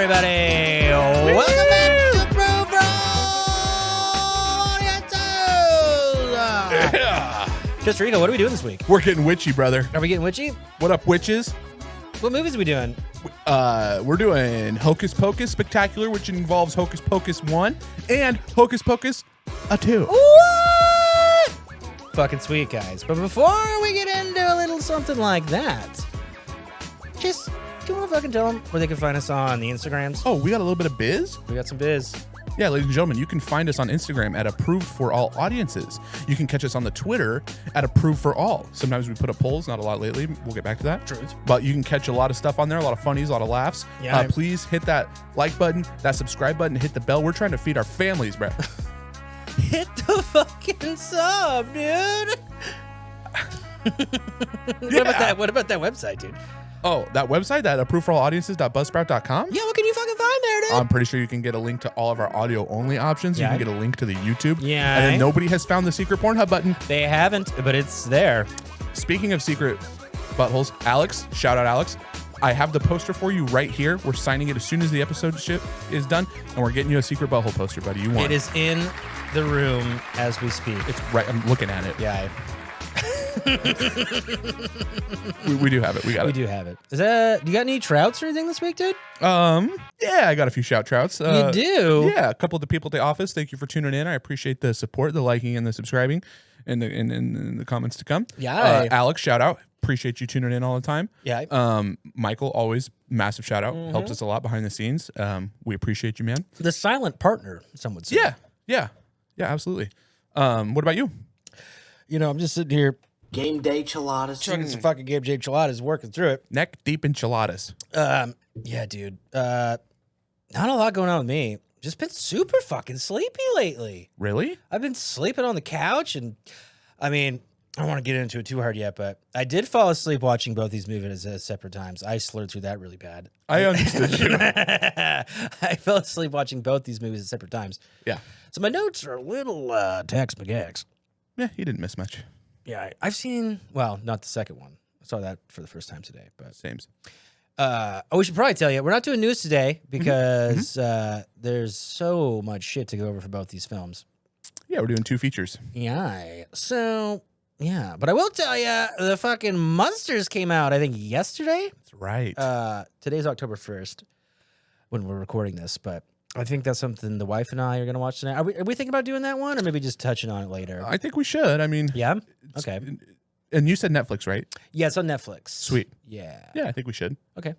everybody. Welcome back to Pro Audiences. Yeah. Just Rico, what are we doing this week? We're getting witchy, brother. Are we getting witchy? What up, witches? What movies are we doing? We're doing Hocus Pocus Spectacular, which involves Hocus Pocus 1 and Hocus Pocus 2. What? Fucking sweet, guys. But before we get into a little something like that, do you want to fucking tell them where they can find us on the Instagrams? Oh, we got a little bit of biz? We got some biz. Yeah, ladies and gentlemen, you can find us on Instagram at Approved for All Audiences. You can catch us on the Twitter at Approved for All. Sometimes we put up polls, not a lot lately. We'll get back to that. Truth. But you can catch a lot of stuff on there, a lot of funnies, a lot of laughs. Yeah. Please hit that like button, that subscribe button, hit the bell. We're trying to feed our families, bro. Hit the fucking sub, dude. What about that website, dude? Oh, that website, that approvedforallaudiences.buzzsprout.com? Yeah, what can you fucking find there, dude? I'm pretty sure you can get a link to all of our audio-only options. Yeah. You can get a link to the YouTube. Yeah. And then nobody has found the secret Pornhub button. They haven't, but it's there. Speaking of secret buttholes, Alex, shout out Alex. I have the poster for you right here. We're signing it as soon as the episode is done, and we're getting you a secret butthole poster, buddy. You want it? It is in the room as we speak. It's right. I'm looking at it. Yeah. We do have it. We got We it. do have it. Is that? You got any trouts or anything this week, dude? Yeah, I got a few shout trouts. You do? Yeah, a couple of the people at the office. Thank you for tuning in. I appreciate the support, the liking, and the subscribing, and the comments to come. Yeah. Alex, shout out. Appreciate you tuning in all the time. Yeah. Michael, always massive shout out. Helps us a lot behind the scenes. We appreciate you, man. The silent partner, some would say. Yeah, absolutely. What about you? You know, I'm just sitting here Game day chiladas. chugging some fucking Game J enchiladas, working through it. Neck deep enchiladas. Yeah, dude. Not a lot going on with me. Just been super fucking sleepy lately. Really? I've been sleeping on the couch, and I mean, I don't want to get into it too hard yet, but I did fall asleep watching both these movies at separate times. I slurred through that really bad. I understood you. I fell asleep watching both these movies at separate times. Yeah. So my notes are a little tax magax. Yeah, you didn't miss much. Yeah, I've seen, well, not the second one. I saw that for the first time today, but Sames. we should probably tell you we're not doing news today because there's so much shit to go over for both these films. Yeah, we're doing 2 features. Yeah. So, yeah. But I will tell you, the fucking Monsters came out, I think, yesterday. That's right. Today's October 1st when we're recording this, but I think that's something the wife and I are going to watch tonight. Are we thinking about doing that one or maybe just touching on it later? I think we should. I mean, Yeah? Okay. And you said Netflix, right? Yeah, it's on Netflix. Sweet. Yeah. Yeah, I think we should. Okay.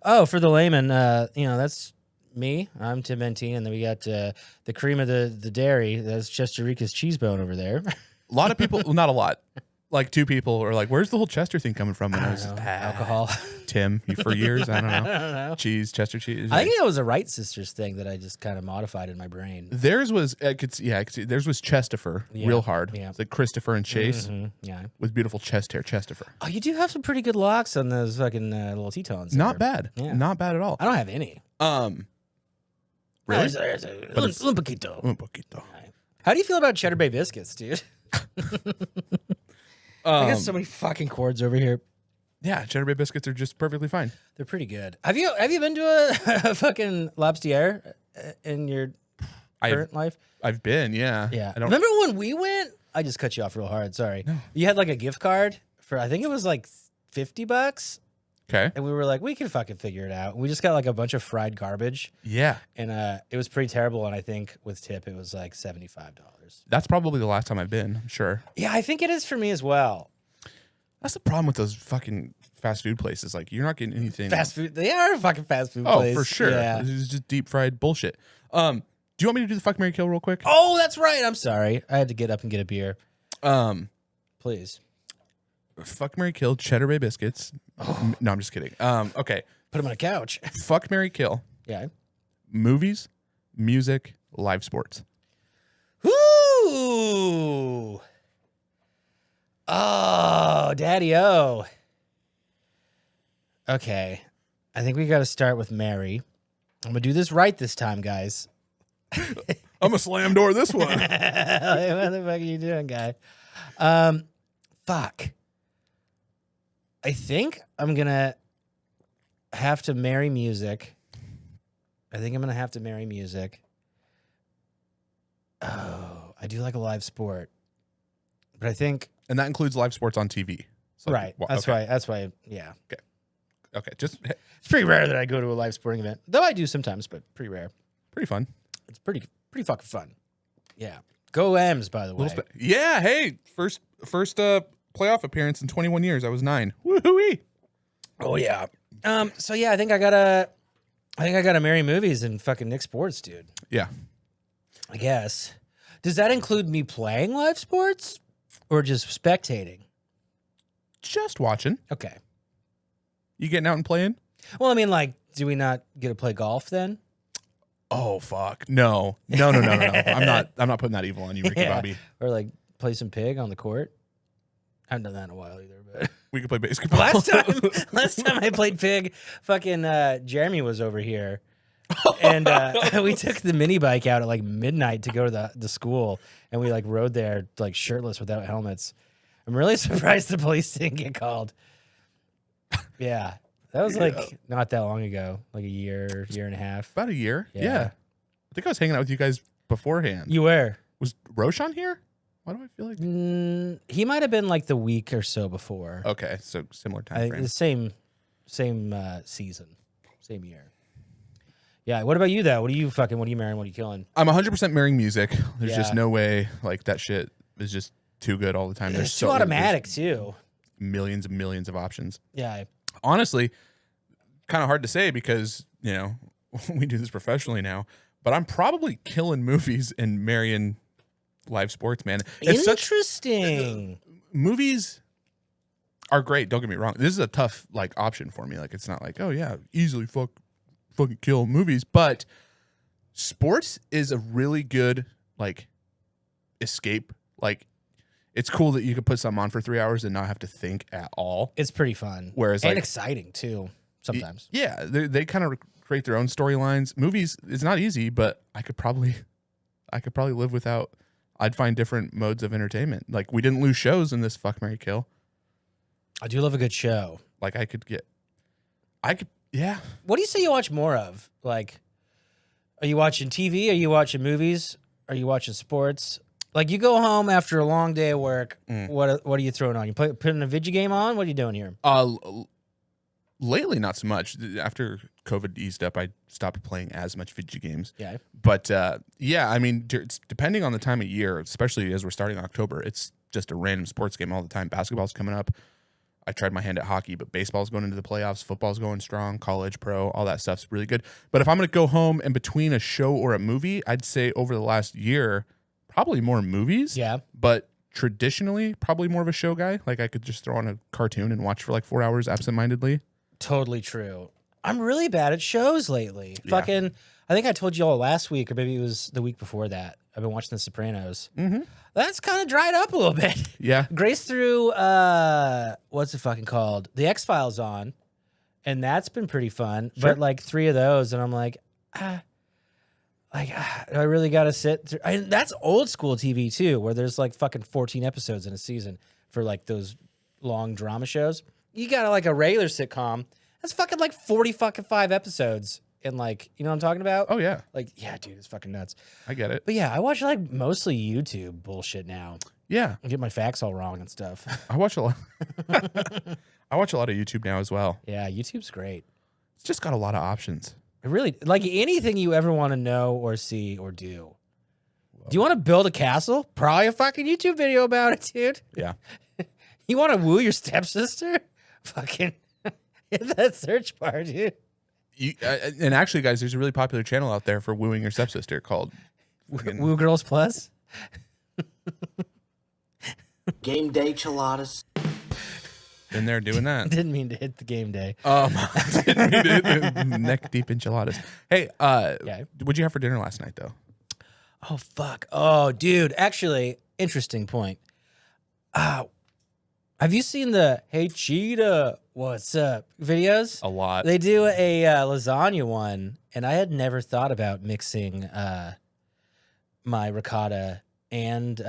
Oh, for the layman, that's me. I'm Tim Bentine, and then we got the cream of the dairy. That's Chester Rica's cheese bone over there. A lot of people, well, not a lot. Like 2 people are like, "Where's the whole Chester thing coming from?" And I was Alcohol. Tim, you for years. I don't know. I don't know. Cheese, Chester cheese. I think that was a Wright sisters thing that I just kind of modified in my brain. Theirs was, I could see, theirs was Chesterfer, Yeah, real hard. yeah. It's like Christopher and Chase Yeah. with beautiful chest hair, Chesterfer. Oh, you do have some pretty good locks on those fucking little Tetons. Not there. bad. Yeah. Not bad at all. I don't have any. Really? Un poquito. Un poquito. How do you feel about Cheddar Bay biscuits, dude? I got so many fucking cords over here. Yeah, Cheddar Bay biscuits are just perfectly fine. They're pretty good. Have you been to a fucking lobstier in your current life? I've been, yeah. Yeah. I don't. Remember when we went? I just cut you off real hard. Sorry. No. You had like a gift card for, I think it was like $50. Okay. And we were like, we can fucking figure it out. We just got like a bunch of fried garbage. Yeah. And it was pretty terrible. And I think with tip, it was like $75. That's probably the last time I've been, I'm sure. Yeah, I think it is for me as well. That's the problem with those fucking fast food places. Like, you're not getting anything. Fast food. They are a fucking fast food Oh, place. for sure. Yeah. This is just deep fried bullshit. Do you want me to do the fuck, marry, kill real quick? Oh, that's right. I'm sorry. I had to get up and get a beer. Please. Fuck, marry, kill, Cheddar Bay biscuits. Oh. No, I'm just kidding. Okay. Put them on a couch. Fuck, marry, kill. Yeah. Movies, music, live sports. Ooh. Oh, daddy-o. Okay. I think we got to start with Mary. I'm going to do this right this time, guys. I'm a slam door this one. What the fuck are you doing, guy? Fuck. I think I'm going to have to marry music. I think I'm gonna have to marry music. Oh, I do like a live sport, but I think And that includes live sports on TV. So, right. That's okay. why. That's why. Yeah, Okay, just it's pretty rare that I go to a live sporting event, though I do sometimes, but pretty rare. pretty fun. It's pretty fucking fun. Yeah, go M's, by the way. Yeah, hey, first playoff appearance in 21 years. I was 9. Woohoo! Oh yeah. So yeah, I think I gotta marry movies and fucking Nick sports, dude. Yeah. I guess. Does that include me playing live sports or just spectating? Just watching. Okay. You getting out and playing? Well, I mean, like, do we not get to play golf then? Oh fuck. No. I'm not putting that evil on you, Ricky Bobby. Or like play some pig on the court? I haven't done that in a while either, but We could play basketball. last time I played pig, fucking Jeremy was over here. And we took the mini bike out at like midnight to go to the school, and we like rode there like shirtless without helmets. I'm really surprised the police didn't get called. Yeah, that was like not that long ago, like a year and a half. About a year. Yeah. Yeah. I think I was hanging out with you guys beforehand. You were? Was Roshan here? Why do I feel like? He might have been like the week or so before. Okay, so similar I time think frame. the same season, same year. Yeah. What about you though? What are you marrying? What are you killing? I'm 100% marrying music. There's just Yeah. no way like that shit is just too good all the time. It's too automatic too. Millions and millions of options. Yeah. Honestly, kind of hard to say because, you know, we do this professionally now, but I'm probably killing movies and marrying live sports, man. It's Interesting. movies are great. Don't get me wrong. This is a tough like option for me. Like it's not like, oh yeah, easily fucking kill movies, but sports is a really good like escape. Like it's cool that you could put something on for 3 hours and not have to think at all. It's pretty fun. Whereas and like exciting too, sometimes. Yeah, they kind of create their own storylines. Movies, it's not easy, but I could probably live without. I'd find different modes of entertainment. Like we didn't lose shows in this Fuck, Marry, Kill. I do love a good show. Like yeah. What do you say you watch more of? Like, are you watching TV? Are you watching movies? Are you watching sports? Like, you go home after a long day of work. What are you throwing on? You putting a video game on? What are you doing here? Lately, not so much. After COVID eased up, I stopped playing as much video games. Yeah. But yeah, I mean, it's depending on the time of year, especially as we're starting October, it's just a random sports game all the time. Basketball's coming up. I tried my hand at hockey, but baseball's going into the playoffs. Football's going strong. College, pro, all that stuff's really good. But if I'm going to go home and between a show or a movie, I'd say over the last year, probably more movies. Yeah. But traditionally, probably more of a show guy. Like I could just throw on a cartoon and watch for like 4 hours absentmindedly. Totally true. I'm really bad at shows lately. Yeah. Fucking, I think I told you all last week, or maybe it was the week before that. I've been watching The Sopranos. Mm-hmm. That's kind of dried up a little bit. Yeah. Grace threw, what's it fucking called? The X-Files on, and that's been pretty fun. Sure. But like 3 of those, and I'm like, do I really got to sit through? That's old school TV too, where there's like fucking 14 episodes in a season for like those long drama shows. You got like a regular sitcom. That's fucking like 45 episodes. And like, you know what I'm talking about? Oh yeah. Like, yeah, dude, it's fucking nuts. I get it. But yeah, I watch like mostly YouTube bullshit now. Yeah. I get my facts all wrong and stuff. I watch a lot. I watch a lot of YouTube now as well. Yeah, YouTube's great. It's just got a lot of options. It really, like anything you ever want to know or see or do. Do you want to build a castle? Probably a fucking YouTube video about it, dude. Yeah. You want to woo your stepsister? Fucking hit that search bar, dude. And actually, guys, there's a really popular channel out there for wooing your stepsister called Woo Girls Plus. Game day chiladas. And they're doing that. Didn't mean to hit the game day. Neck deep enchiladas. Hey, Yeah. what'd you have for dinner last night, though? Oh, fuck. Oh, dude. Actually, interesting point. Have you seen the Hey Cheetah, what's up videos? A lot. They do a lasagna one, and I had never thought about mixing my ricotta and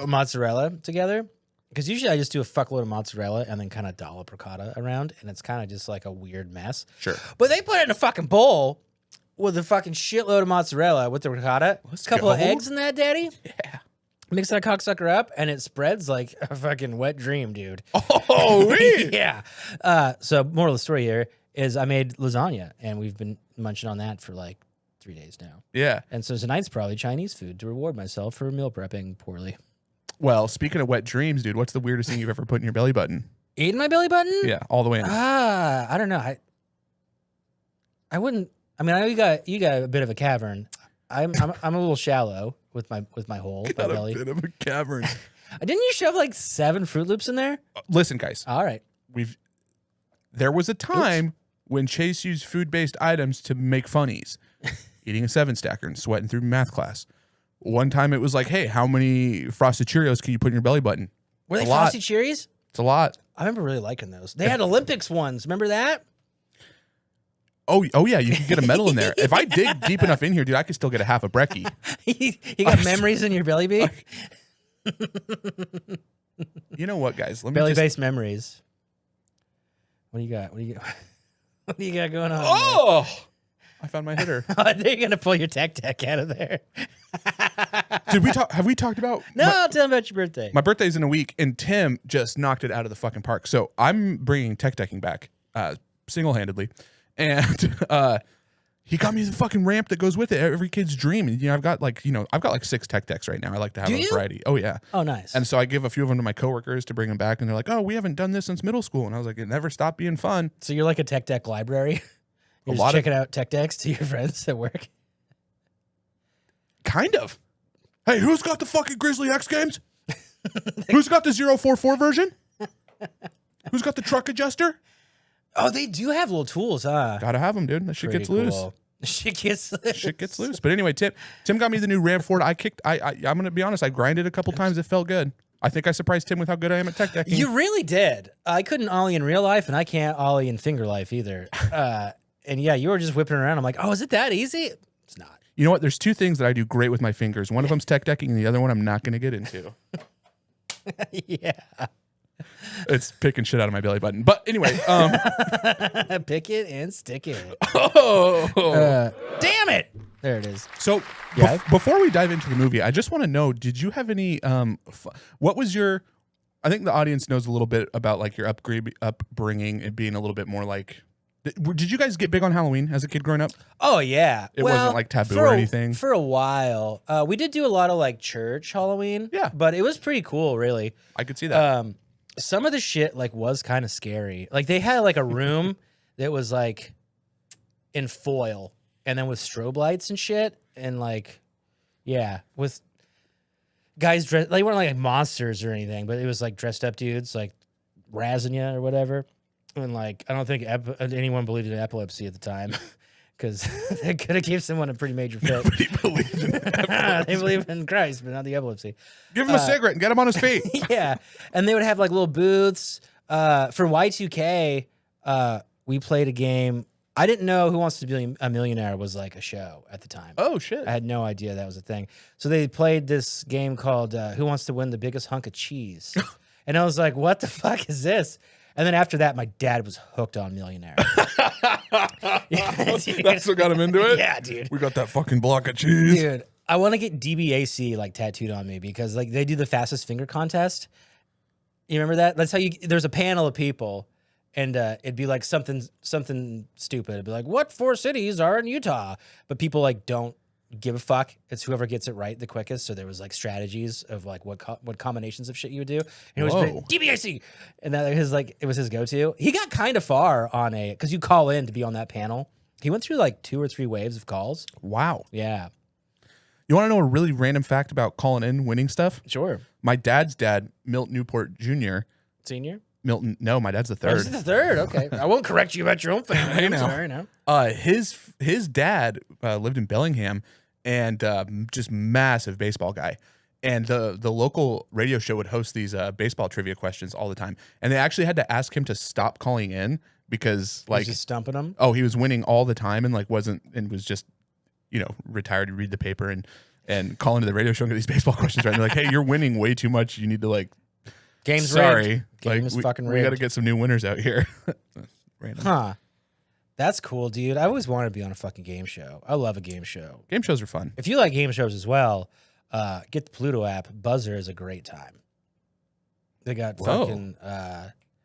mozzarella together. Because usually I just do a fuckload of mozzarella and then kind of dollop ricotta around, and it's kind of just like a weird mess. Sure. But they put it in a fucking bowl, with a fucking shitload of mozzarella with the ricotta. Let's A couple of go. eggs in that, daddy. Yeah. Mix that cocksucker up, and it spreads like a fucking wet dream, dude. Oh, wee. Yeah. So moral of the story here is I made lasagna, and we've been munching on that for like 3 days now. Yeah. And so tonight's probably Chinese food to reward myself for meal prepping poorly. Well, speaking of wet dreams, dude, what's the weirdest thing you've ever put in your belly button? Eating my belly button? Yeah, all the way in. I don't know. I wouldn't. I mean, I know you got a bit of a cavern. I'm a little shallow with my hole, my belly. A bit of a cavern. Didn't you shove like 7 Fruit Loops in there? Listen, guys. All right. There was a time when Chase used food-based items to make funnies. Eating a 7-stacker and sweating through math class. One time it was like, hey, how many Frosted Cheerios can you put in your belly button? Were they A lot. Frosty Cherries? It's a lot. I remember really liking those. They had Olympics ones. Remember that? Oh yeah, you can get a medal in there. If I dig deep enough in here, dude, I could still get a half a brekkie. You got memories in your belly beat? You know what, guys? Let me Belly-based memories. What do you got? What do you got going on? Oh! I found my hitter. They're gonna pull your tech out of there. Have we talked about No, tell them about your birthday. my birthday's in a week, and Tim just knocked it out of the fucking park. So I'm bringing tech decking back single-handedly. And he got me the fucking ramp that goes with it. Every kid's dream. And, I've got like 6 tech decks right now. I like to have Do a you? variety. Oh yeah. Oh, nice. And so I give a few of them to my coworkers to bring them back, and they're like, "Oh, we haven't done this since middle school." And I was like, "It never stopped being fun." So you're like a tech deck library. You're just checking out tech decks to your friends at work. Kind of. Hey, who's got the fucking Grizzly X Games? Who's got the 044 version? Who's got the truck adjuster? Oh, they do have little tools, huh? Gotta have them, dude. That shit Pretty gets loose. cool. Shit gets loose. Shit gets loose. But anyway, Tim got me the new Ram Ford. I'm gonna be honest. I grinded a couple times. It felt good. I think I surprised Tim with how good I am at tech decking. You really did. I couldn't ollie in real life, and I can't ollie in finger life either. And yeah, you were just whipping around. I'm like, oh, is it that easy? It's not. You know what? There's 2 things that I do great with my fingers. One of them's tech decking, and the other one I'm not gonna get into. Yeah. It's picking shit out of my belly button. But anyway, Pick it and stick it. oh. Damn it. There it is. So Yeah. before we dive into the movie, I just want to know, did you have any what was your, I think the audience knows a little bit about like your upbringing and being a little bit more like, did you guys get big on Halloween as a kid growing up? Oh, yeah. It wasn't like taboo or anything? For a while. We did do a lot of like church Halloween. Yeah. But it was pretty cool, really. I could see that. Some of the shit like was kind of scary. Like they had like a room that was like in foil and then with strobe lights and shit. And like, yeah, with guys dressed, they weren't like monsters or anything, but it was like dressed up dudes like razzing you or whatever. And like, I don't think anyone believed in epilepsy at the time because it could have gave someone a pretty major fit. Nobody believed in epilepsy. They believe in Christ, but not the epilepsy. Give him a cigarette and get him on his feet. Yeah. And they would have like little booths. For Y2K, we played a game. I didn't know Who Wants to Be a Millionaire was like a show at the time. Oh, shit. I had no idea that was a thing. So they played this game called Who Wants to Win the Biggest Hunk of Cheese? And I was like, what the fuck is this? And then after that, my dad was hooked on Millionaire. Yeah, dude. That's what got him into it? Yeah, dude. We got that fucking block of cheese. Dude, I want to get DBAC like tattooed on me because like they do the fastest finger contest. You remember that? That's how there's a panel of people and it'd be like something stupid. It'd be like, what 4 cities are in Utah? But people like don't give a fuck. It's whoever gets it right the quickest. So there was like strategies of like what combinations of shit you would do. And it was DBAC. And that it was his go-to. He got kind of far on because you call in to be on that panel. He went through like 2 or 3 waves of calls. Wow. Yeah. You want to know a really random fact about calling in winning stuff? Sure. My dad's dad, Milton Newport Jr. Senior? Milton, no, my dad's the Oh, third. this is the third. Okay. I won't correct you about your own family. I'm sorry, no. His dad lived in Bellingham and just massive baseball guy. And the local radio show would host these baseball trivia questions all the time. And they actually had to ask him to stop calling in because like Was he stumping them? oh, he was winning all the time and like was just, retired to read the paper and call into the radio show and get these baseball questions right. And they're like, hey, you're winning way too much. You need to like Game's sorry. rigged. Game is fucking we got to rigged. get some new winners out here. Random. Huh. That's cool, dude. I always wanted to be on a fucking game show. I love a game show. Game shows are fun. If you like game shows as well, get the Pluto app. Buzzer is a great time. They got fucking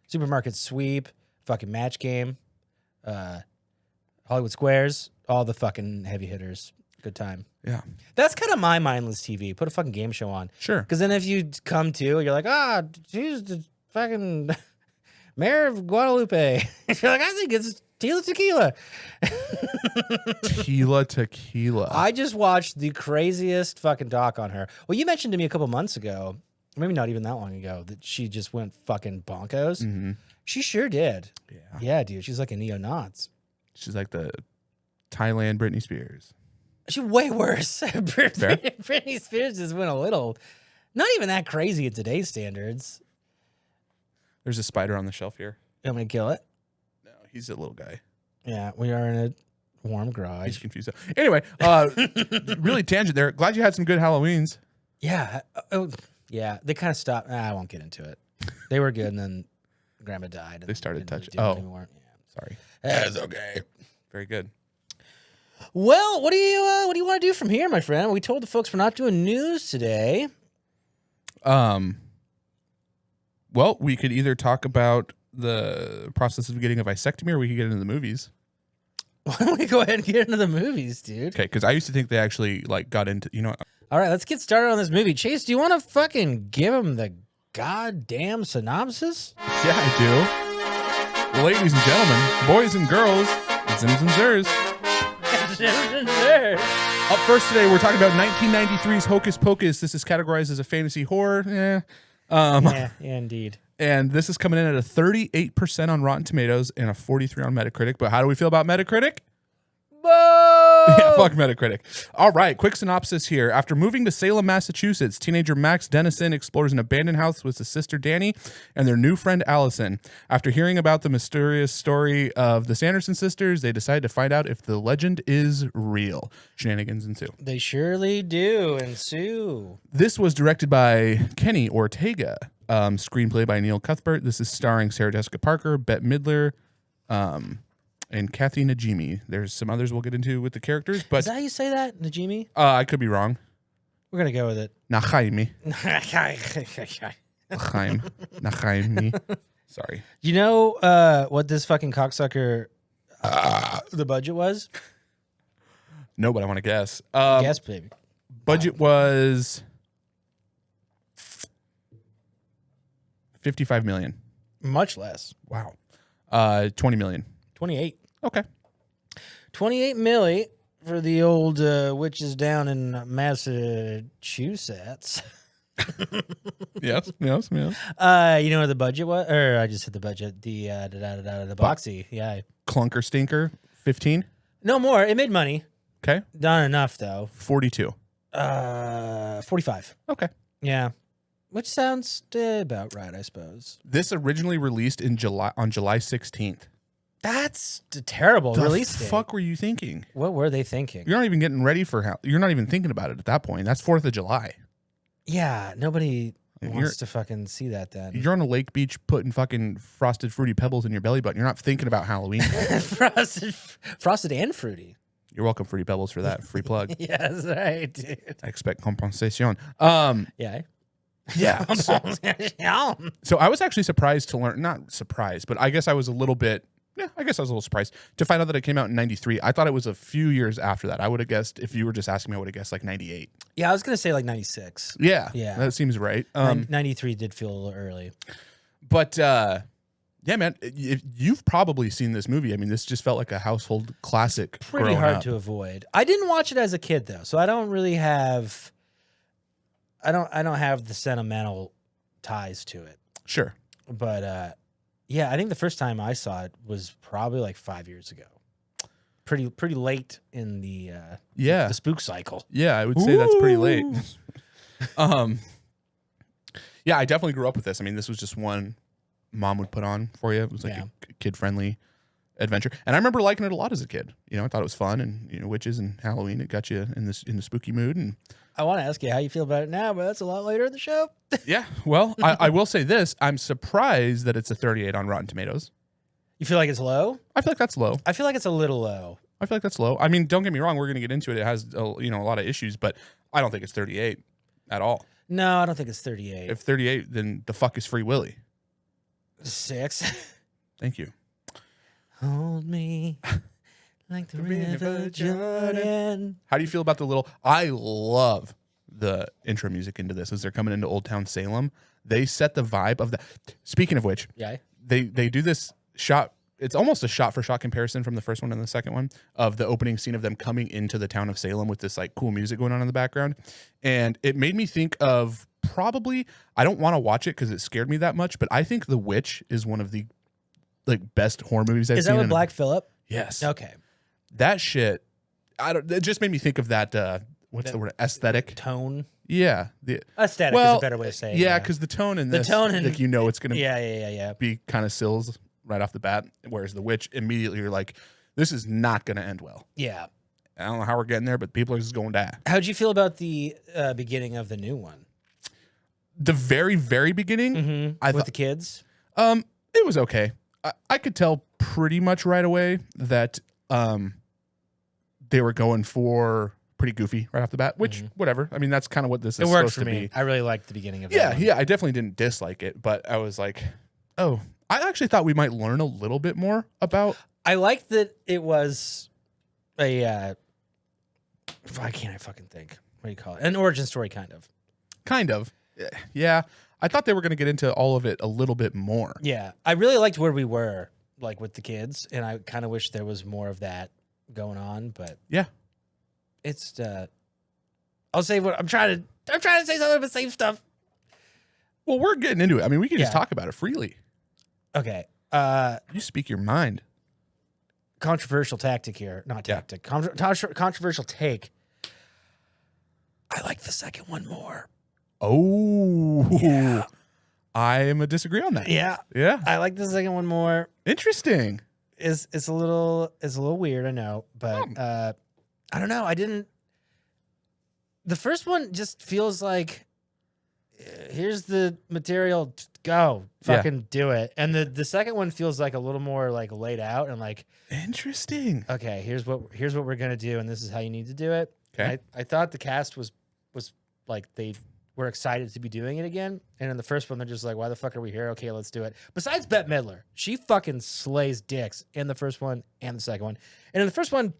Supermarket Sweep, fucking Match Game, Hollywood Squares, all the fucking heavy hitters. Good time. Yeah. That's kind of my mindless TV. Put a fucking game show on. Sure. Because then if you come to, you're like, she's the fucking mayor of Guadalupe. You're like, I think it's Tila Tequila. Tila Tequila. I just watched the craziest fucking doc on her. Well, you mentioned to me a couple months ago, maybe not even that long ago, that she just went fucking bonkos. Mm-hmm. She sure did. Yeah. Yeah, dude. She's like a neo-Nazi. She's like the Thailand Britney Spears. She's way worse. Britney Spears just went a little, not even that crazy at today's standards. There's a spider on the shelf here. You want me to kill it? No, he's a little guy. Yeah, we are in a warm garage. He's confused. Anyway, really tangent there. Glad you had some good Halloweens. Yeah. Yeah. They kind of stopped. I won't get into it. They were good, and then Grandma died. They started didn't really touching. do it Oh, anymore. Yeah. sorry. That's okay. Very good. Well, what do you want to do from here, my friend? We told the folks we're not doing news today. Well, we could either talk about the process of getting a vasectomy, or we could get into the movies. Why don't we go ahead and get into the movies, dude? Okay, because I used to think they actually like got into, you know. All right, let's get started on this movie. Chase, do you want to fucking give him the goddamn synopsis? Yeah, I do. Ladies and gentlemen, boys and girls, Zims and Zers. Up first today, we're talking about 1993's Hocus Pocus. This is categorized as a fantasy horror. Yeah, indeed. And this is coming in at a 38% on Rotten Tomatoes and a 43 on Metacritic. But how do we feel about Metacritic? Yeah, fuck Metacritic. All right, quick synopsis here. After moving to Salem, Massachusetts, teenager Max Dennison explores an abandoned house with his sister Danny and their new friend Allison. After hearing about the mysterious story of the Sanderson sisters, they decide to find out if the legend is real. Shenanigans ensue. They surely do ensue. This was directed by Kenny Ortega. Screenplay by Neil Cuthbert. This is starring Sarah Jessica Parker, Bette Midler, and Kathy Najimy. There's some others we'll get into with the characters, but Is that how you say that, Najimy? I could be wrong. We're gonna go with it. Nachaimi. Nachaimi. Sorry. You know what this fucking cocksucker the budget was? No, but I want to guess. Guess, baby. Budget was $55 million. Much less. Wow. $20 million. 28. Okay. 28 milli for the old witches down in Massachusetts. Yes. You know what the budget was? Or I just hit the budget. The boxy. Yeah. Clunker stinker. 15. No more. It made money. Okay. Not enough though. 42. 45. Okay. Yeah. Which sounds about right, I suppose. This originally released on July 16th. That's a terrible release date. The fuck were you thinking? What were they thinking? You're not even getting ready for you're not even thinking about it at that point. That's 4th of July. Yeah, nobody You're- wants to fucking see that then. You're on a lake beach putting fucking frosted fruity pebbles in your belly button. You're not thinking about Halloween. frosted and fruity. You're welcome, Fruity Pebbles, for that free plug. Yes, right, dude. I expect compensation. Yeah. Yeah. So I was actually surprised to learn, not surprised, but I guess I was a little bit, I guess I was a little surprised to find out that it came out in 93. I thought it was a few years after that. I would have guessed, if you were just asking me, I would have guessed like 98. Yeah, I was going to say like 96. Yeah. Yeah. That seems right. 93 did feel a little early. But yeah, man, you've probably seen this movie. I mean, this just felt like a household classic. Pretty hard to avoid. I didn't watch it as a kid though, so I don't really have I don't have the sentimental ties to it. Sure. But yeah, I think the first time I saw it was probably like 5 years ago. Pretty late in the spook cycle. Yeah, I would say that's pretty late. Yeah, I definitely grew up with this. I mean, this was just one mom would put on for you. It was like a kid-friendly adventure, and I remember liking it a lot as a kid. You know, I thought it was fun, and witches and Halloween. It got you in the spooky mood. And I want to ask you how you feel about it now, but that's a lot later in the show. yeah, well, I will say this: I'm surprised that it's a 38 on Rotten Tomatoes. You feel like it's low? I feel like that's low. I feel like it's a little low. I feel like that's low. I mean, don't get me wrong. We're going to get into it. It has a lot of issues, but I don't think it's 38 at all. No, I don't think it's 38. If 38, then the fuck is Free Willy? 6. Thank you. Hold me like the river Jordan. How do you feel about the little? I love the intro music into this as they're coming into Old Town Salem. They set the vibe of that. Speaking of which, Yeah. they do this shot. It's almost a shot for shot comparison from the first one and the second one of the opening scene of them coming into the town of Salem with this like cool music going on in the background. And it made me think of probably, I don't want to watch it because it scared me that much, but I think The Witch is one of the like best horror movies I've seen. Is that with Black Phillip? Yes. Okay. That shit, it just made me think of that, what's the word? Aesthetic? Tone. Yeah. The Aesthetic is a better way to say it. Yeah, because the tone in this, tone and like, it's going to yeah. be kind of sills right off the bat, whereas The Witch, immediately you're like, this is not going to end well. Yeah. I don't know how we're getting there, but people are just going to die. How'd you feel about the beginning of the new one? The very, very beginning, With the kids? it was okay. I could tell pretty much right away that they were going for pretty goofy right off the bat, which, whatever. I mean, that's kind of what this is It worked supposed for to me. be. I really liked the beginning of Yeah, that one. yeah. I definitely didn't dislike it, but I was like, oh, I actually thought we might learn a little bit more about. I liked that it was a why can't I fucking think? What do you call it? An origin story, kind of. Kind of. Yeah. I thought they were going to get into all of it a little bit more. Yeah. I really liked where we were, like with the kids, and I kind of wish there was more of that going on, but Yeah. it's I'll say what I'm trying to say something but same stuff. Well, we're getting into it. I mean, we can just Yeah. talk about it freely. Okay. You speak your mind. Controversial tactic here. Not Yeah. tactic. Controversial take. I like the second one more. Oh. Yeah. I am a disagree on that. Yeah. Yeah. I like the second one more. Interesting. It's a little weird, I know, but I don't know. I didn't. The first one just feels like here's the material, go fucking do it, and the second one feels like a little more like laid out and like Interesting. okay, here's what we're gonna do, and this is how you need to do it. Okay. I thought the cast was like they were excited to be doing it again, and in the first one they're just like, why the fuck are we here? Okay, let's do it. Besides Bette Midler, she fucking slays dicks in the first one and the second one, and in the first one,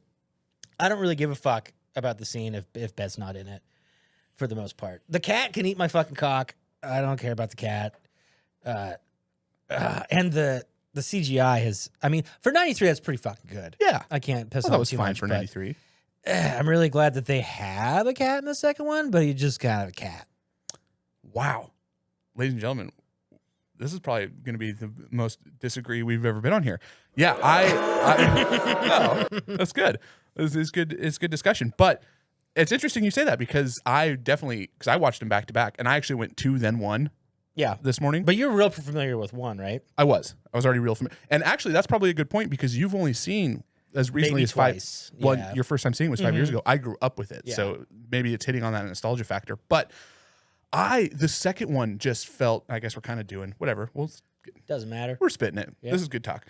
I don't really give a fuck about the scene if Bette's not in it. For the most part, the cat can eat my fucking cock. I don't care about the cat. And the CGI has. I mean, for '93, that's pretty fucking good. Yeah. I can't piss Well, on that it was too fine much, for but, 93. I'm really glad that they have a cat in the second one, but he just got a cat. Wow. Ladies and gentlemen, this is probably going to be the most disagree we've ever been on here. Yeah, no, that's good. This is good. It's good discussion. But it's interesting you say that because I watched them back to back, and I actually went 2 then 1 Yeah, this morning. but you're real familiar with one, right? I was already real familiar. And actually, that's probably a good point because you've only seen as recently Maybe as twice. 5. Well, Yeah. your first time seeing it was 5 years ago. I grew up with it, Yeah. so maybe it's hitting on that nostalgia factor. But the second one just felt. I guess we're kind of doing whatever. Doesn't matter. We're spitting it. Yeah. This is good talk.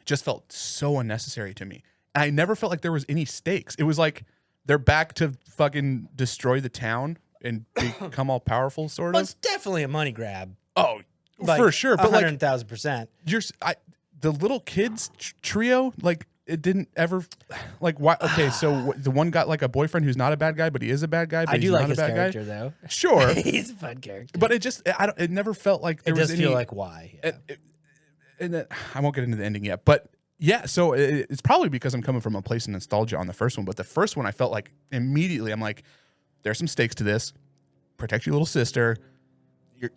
Just felt so unnecessary to me. And I never felt like there was any stakes. It was like they're back to fucking destroy the town and become all powerful, sort Well, of. it's definitely a money grab. Oh, Like, for sure. But like 100,000%. the little kids trio, like it didn't ever like why. Okay, so the one got like a boyfriend who's not a bad guy, but he is a bad guy. But I he's do not like a his bad character guy. though. Sure, He's a fun character. but it never felt like there it was does any. feel like why. Yeah. And then, I won't get into the ending yet, but yeah, so it's probably because I'm coming from a place of nostalgia on the first one, but the first one I felt like immediately I'm like, there's some stakes to this. Protect your little sister.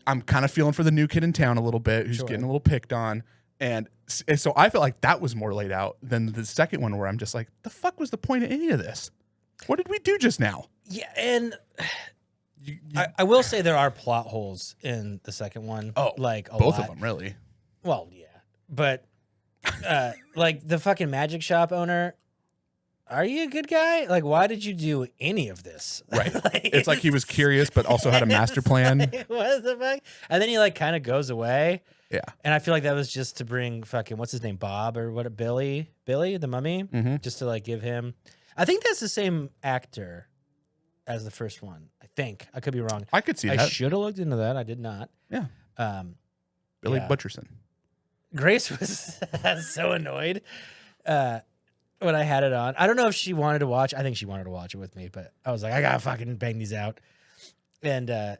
I'm kind of feeling for the new kid in town a little bit who's Sure. getting a little picked on. And so I felt like that was more laid out than the second one where I'm just like, the fuck was the point of any of this? What did we do just now? Yeah, and I will say there are plot holes in the second one. Oh, like a both lot. of them, really. Well, yeah, but like the fucking magic shop owner. Are you a good guy? Like, why did you do any of this? Right. Like, It's like he was curious, but also had a master plan. Like, what the fuck? And then he like kind of goes away. Yeah. And I feel like that was just to bring fucking, what's his name? Bob or what? Billy, the mummy, just to like give him. I think that's the same actor as the first one. I think I could be wrong. I could see I that. should have looked into that. I did not. Yeah. Billy yeah. Butcherson. Grace was so annoyed when I had it on. I don't know if she wanted to watch. I think she wanted to watch it with me, but I was like, I gotta fucking bang these out. And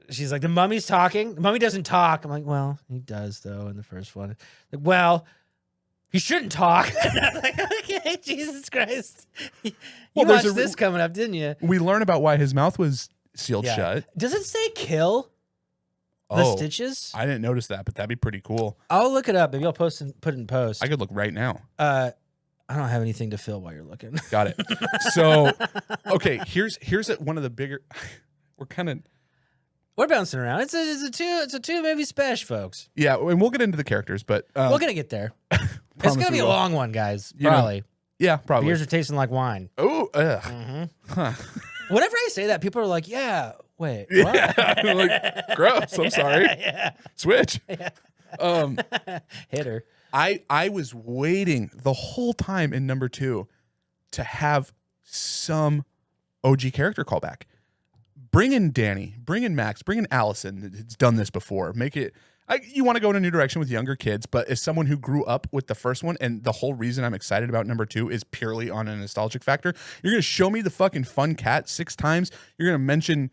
she's like, the mummy's talking. The mummy doesn't talk. I'm like, well, he does though in the first one. Like, well, he shouldn't talk. And I was like, okay, Jesus Christ. You watched this coming up, didn't you? We learn about why his mouth was sealed shut. Does it say kill the stitches? I didn't notice that, but that'd be pretty cool. I'll look it up. Maybe I'll put it in post. I could look right now. I don't have anything to fill while you're looking. Got it. So, okay, here's one of the bigger. We're bouncing around. It's a two movie special, folks. Yeah, and we'll get into the charters, but we're gonna get there. It's gonna be a long one, guys. Probably. Yeah, probably. Beers are tasting like wine. Oh, Huh. Whenever I say that, people are like, "Yeah, wait, what?" Yeah, like, gross. I'm sorry. Yeah. Switch. Yeah. Hit her. I was waiting the whole time in number 2 to have some OG character callback. Bring in Danny, bring in Max, bring in Allison. It's done this before. Make it. You want to go in a new direction with younger kids, but as someone who grew up with the first one, and the whole reason I'm excited about number 2 is purely on a nostalgic factor. You're going to show me the fucking fun cat 6 times. You're going to mention,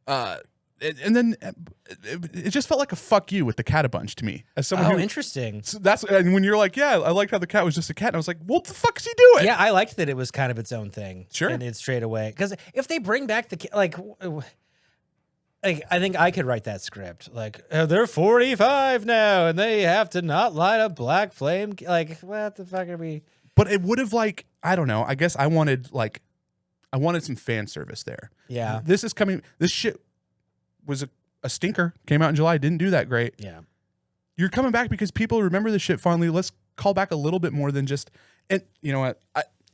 and then it just felt like a fuck you with the cat a bunch to me. As someone interesting. So that's and when you're like, yeah, I liked how the cat was just a cat, and I was like, what the fuck is he doing? Yeah, I liked that it was kind of its own thing. Sure. And it's straight away. Because if they bring back the like, I think I could write that script. Like, they're 45 now, and they have to not light a black flame. Like, what the fuck are we? But it would have, like, I don't know. I guess I wanted some fan service there. Yeah. This is coming. This shit was a stinker. Came out in July. Didn't do that great. Yeah. You're coming back because people remember this shit fondly. Let's call back a little bit more than just. And you know what?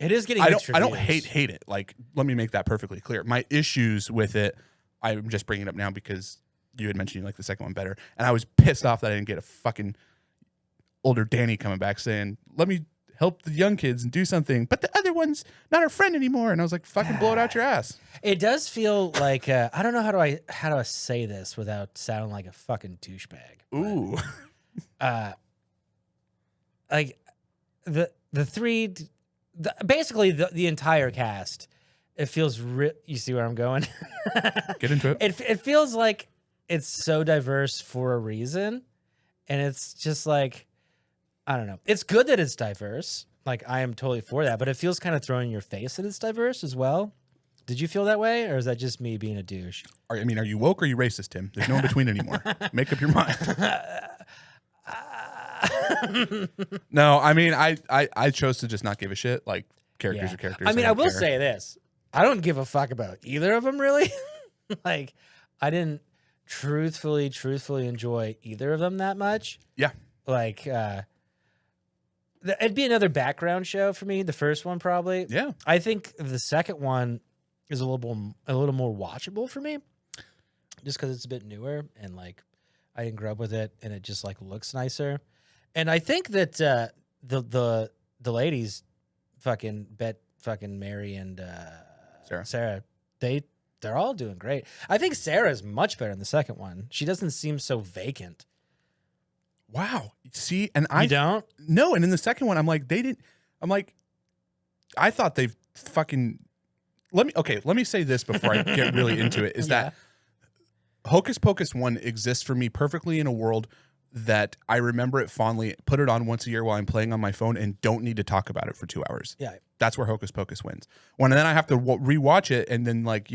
It is getting. I don't hate it. Like, let me make that perfectly clear. My issues with it, I'm just bringing it up now because you had mentioned you like the second one better, and I was pissed off that I didn't get a fucking older Danny coming back saying, "Let me help the young kids and do something," but the other one's not our friend anymore. And I was like, "Fucking blow it out your ass." It does feel like I don't know how do I say this without sounding like a fucking douchebag. Ooh, like basically the entire cast. It feels you see where I'm going? Get into it. It feels like it's so diverse for a reason, and it's just like, I don't know. It's good that it's diverse. Like, I am totally for that, but it feels kind of thrown in your face that it's diverse as well. Did you feel that way, or is that just me being a douche? Are you woke or are you racist, Tim? There's no in between anymore. Make up your mind. No, I mean, I chose to just not give a shit. Like, characters are characters. I mean, I will say this. I don't give a fuck about either of them, really. Like, I didn't truthfully enjoy either of them that much. Yeah. Like, it'd be another background show for me. The first one, probably. Yeah. I think the second one is a little more watchable for me, just because it's a bit newer and like I didn't grow up with it, and it just like looks nicer. And I think that the ladies, fucking Mary and Sarah, they're all doing great. I think Sarah's much better in the second one. She doesn't seem so vacant. Wow. See, and You don't? No, and in the second one, I'm like, I thought they fucking let me say this before I get really into it, is that Hocus Pocus 1 exists for me perfectly in a world that I remember it fondly, put it on once a year while I'm playing on my phone, and don't need to talk about it for 2 hours. Yeah. That's where Hocus Pocus wins. When then I have to rewatch it and then, like,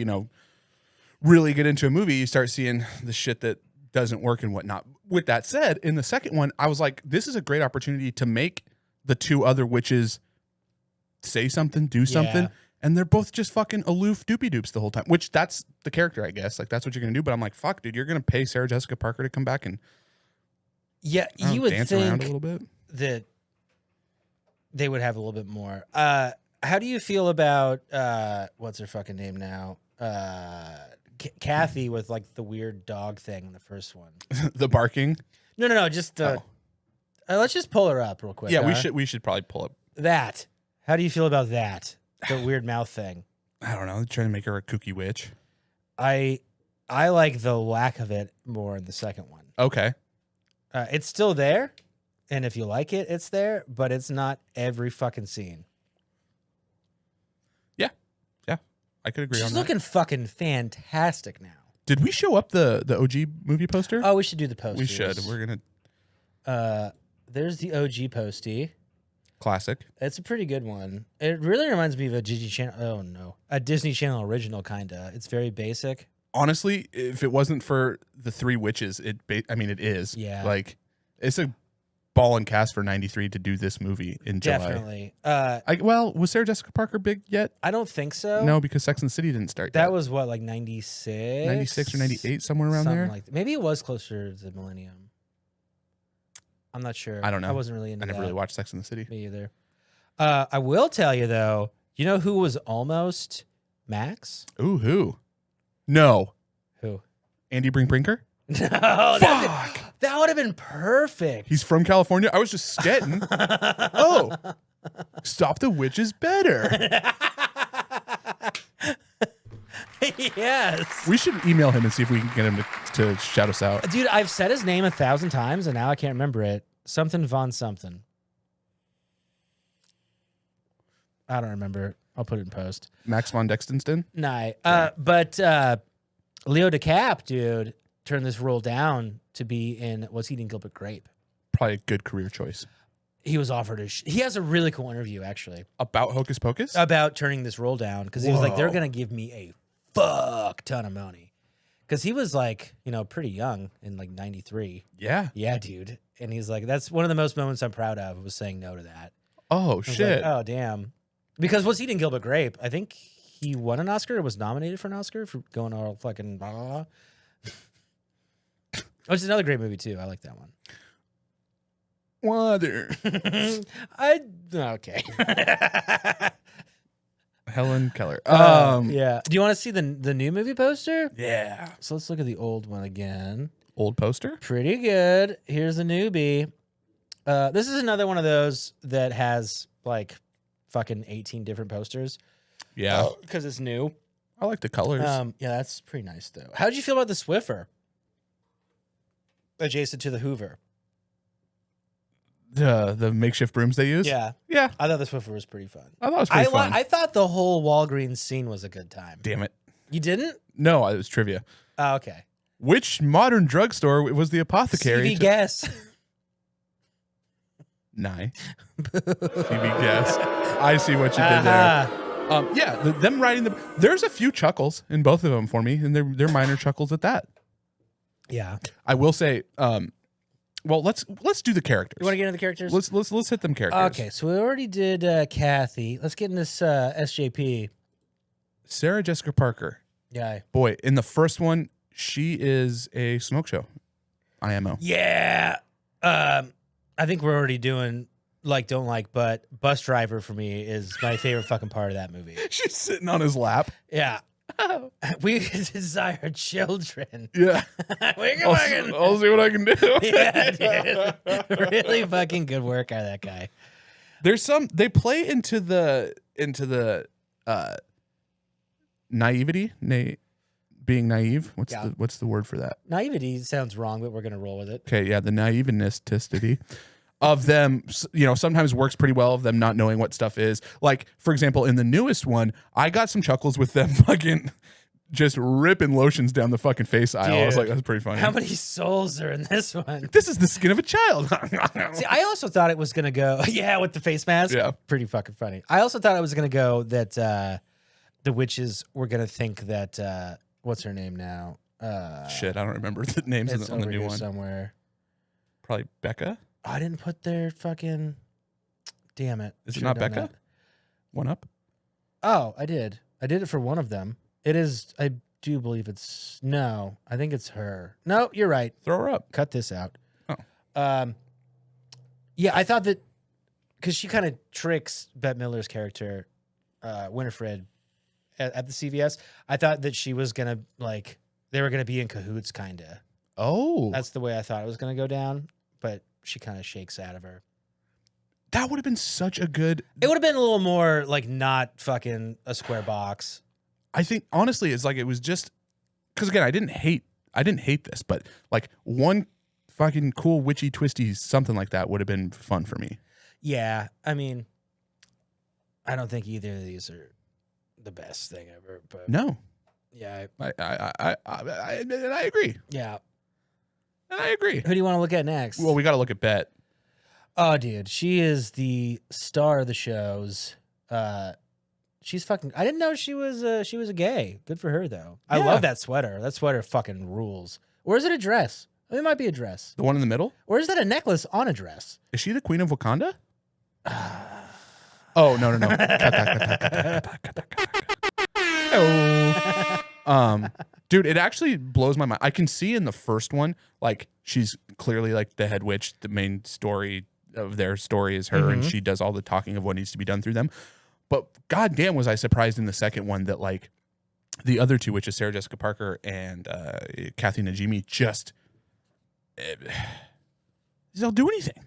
really get into a movie, you start seeing the shit that doesn't work and whatnot. With that said, in the second one, I was like, this is a great opportunity to make the 2 other witches say something, do something. And they're both just fucking aloof doopy doops the whole time, which that's the character, I guess. Like, that's what you're going to do. But I'm like, fuck, dude, you're going to pay Sarah Jessica Parker to come back and you would dance think around a little bit. that they would have a little bit more. How do you feel about what's her fucking name now? Kathy with like the weird dog thing in the first one. The barking. No. Just let's just pull her up real quick. Yeah, huh? we should probably pull up. That. How do you feel about that? The weird mouth thing. I don't know. They're trying to make her a kooky witch. I like the lack of it more in the second one. Okay. It's still there, and if you like it, it's there, but it's not every fucking scene. Yeah, I could agree She's on that. looking fucking fantastic now. Did we show up the OG movie poster? Oh, we should do the posters. we should. We're gonna There's the OG postie. classic. It's a pretty good one. It really reminds me of a Disney Channel. Oh no, a Disney Channel original kinda. It's very basic. Honestly, if it wasn't for the three witches, it is. Yeah. Like, it's a ball and cast for 93 to do this movie in July. Definitely. Was Sarah Jessica Parker big yet? I don't think so. No, because Sex and the City didn't start That yet. was what, like 96? 96 or 98, somewhere around Something there. like that. Maybe it was closer to the millennium. I'm not sure. I don't know. I wasn't really into I never that. really watched Sex and the City. Me either. I will tell you though, you know who was almost Max? Ooh, who? No. Who? Andy Brinker? No, that would have been perfect. He's from California. I was just sketting. Oh, Stop the Witch is better. Yes. We should email him and see if we can get him to shout us out. Dude, I've said his name 1,000 times and now I can't remember it. Something Von something. I don't remember. I'll put it in post. Max von Dextenston? Nah. But Leo DeCap, dude, turned this role down to be in What's Eating Gilbert Grape. Probably a good career choice. He was offered he has a really cool interview, actually, About Hocus Pocus? about turning this role down because he was like, they're Whoa. going to give me a fuck ton of money. Because he was like, pretty young in like 93. Yeah. Yeah, dude. And he's like, that's one of the most moments I'm proud of, was saying no to that. Oh, I was shit. like, oh, damn. Because What's Eating Gilbert Grape, I think he won an Oscar or was nominated for an Oscar for going all fucking blah, blah, blah. Oh, it's another great movie, too. I like that one. Water. Okay. Helen Keller. Yeah. Do you want to see the new movie poster? Yeah. So let's look at the old one again. Old poster? Pretty good. Here's the newbie. This is another one of those that has like fucking 18 different posters. Yeah. Because it's new. I like the colors. Yeah, that's pretty nice though. How did you feel about the Swiffer? Adjacent to the Hoover. The makeshift brooms they use? Yeah. Yeah. I thought the Swiffer was pretty fun. I thought it was pretty fun. I thought the whole Walgreens scene was a good time. Damn it. You didn't? No, it was trivia. Oh, okay. Which modern drugstore was the apothecary? CV Guess. Nice. CV Guess. I see what you did there. Yeah, them riding there's a few chuckles in both of them for me, and they're minor chuckles at that. Yeah. I will say, well, let's do the characters. You want to get into the characters? Let's hit them characters. Okay, so we already did Kathy. Let's get in this SJP. Sarah Jessica Parker. Yeah. Boy, in the first one, she is a smoke show. IMO. Yeah. I think we're already doing don't like, but bus driver for me is my favorite fucking part of that movie. She's sitting on his lap. Yeah. We desire children. Yeah. We can I'll fucking- see what I can do. Yeah, dude. Really fucking good work out of that guy. There's they play into the naivety, being naive. What's the word for that? Naivety sounds wrong, but we're gonna roll with it. Okay, yeah, the naiveness of them, sometimes works pretty well, of them not knowing what stuff is. Like, for example, in the newest one, I got some chuckles with them fucking just ripping lotions down the fucking face aisle. I was Dude, like, that's pretty funny. How many souls are in this one? This is the skin of a child. See, I also thought it was gonna go, yeah, with the face mask. Yeah. Pretty fucking funny. I also thought it was gonna go that the witches were gonna think that what's her name now? Shit, I don't remember the names It's on the over new here one. somewhere. Probably Becca. I didn't put their fucking. Damn it! Is it Should've not done Becca? that. One up. Oh, I did. I did it for one of them. It is. I do believe it's. No, I think it's her. No, you're right. Throw her up. Cut this out. Oh. Yeah, I thought that because she kind of tricks Bette Midler's character, Winifred, at the CVS. I thought that she was gonna like they were gonna be in cahoots, kind of. Oh, That's the way I thought it was gonna go down, but she kind of shakes out of her. that would have been such a good. It would have been a little more like not fucking a square box. I think honestly, it's like it was just because again, I didn't hate this, but like one fucking cool witchy twisty something like that would have been fun for me. Yeah, I mean, I don't think either of these are the best thing ever, but No, yeah, and I agree. yeah. And I agree. Who do you want to look at next? Well, we got to look at Bet. Oh, dude, she is the star of the shows. She's fucking. I didn't know she was a gay. Good for her though. I Yeah. love that sweater. That sweater fucking rules. Or is it a dress? It might be a dress. The one in the middle? Or is that a necklace on a dress? Is she the queen of Wakanda? Oh, no. Cut that. Oh. Dude, it actually blows my mind. I can see in the first one, like, she's clearly like the head witch. The main story of their story is her, and she does all the talking of what needs to be done through them. But goddamn, was I surprised in the second one that, like, the other two witches, Sarah Jessica Parker and Kathy Najimy, just they'll do anything.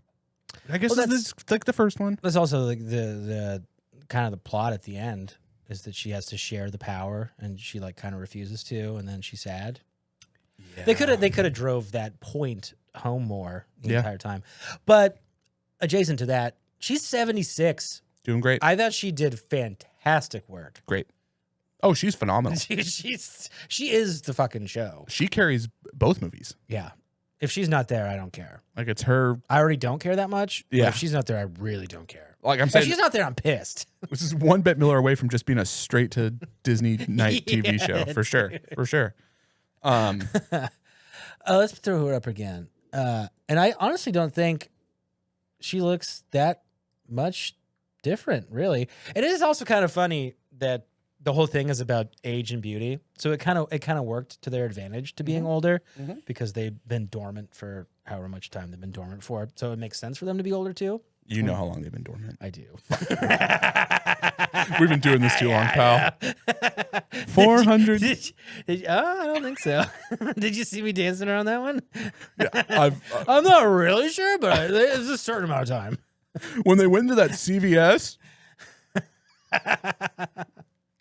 I guess Well, it's like the first one. That's also like the kind of the plot at the end is that she has to share the power, and she like kind of refuses to, and then she's sad. Yeah. They could have drove that point home more the Yeah. entire time. But adjacent to that, she's 76. Doing great. I thought she did fantastic work. Great. Oh, she's phenomenal. she is the fucking show. She carries both movies. Yeah. If she's not there, I don't care. Like, it's her. I already don't care that much. But Yeah. if she's not there, I really don't care. Like, I'm If saying, she's not there, I'm pissed. this is one Bette Miller away from just being a straight to Disney night TV show. For sure. For sure. Let's throw her up again. And I honestly don't think she looks that much different, really. It is also kind of funny that the whole thing is about age and beauty. So it kind of worked to their advantage to being older because they've been dormant for however much time they've been dormant for. So it makes sense for them to be older too. You know how long they've been dormant. I do. We've been doing this too long, pal. 400. I don't think so. Did you see me dancing around that one? Yeah, I'm not really sure, but it's a certain amount of time. when they went to that CVS.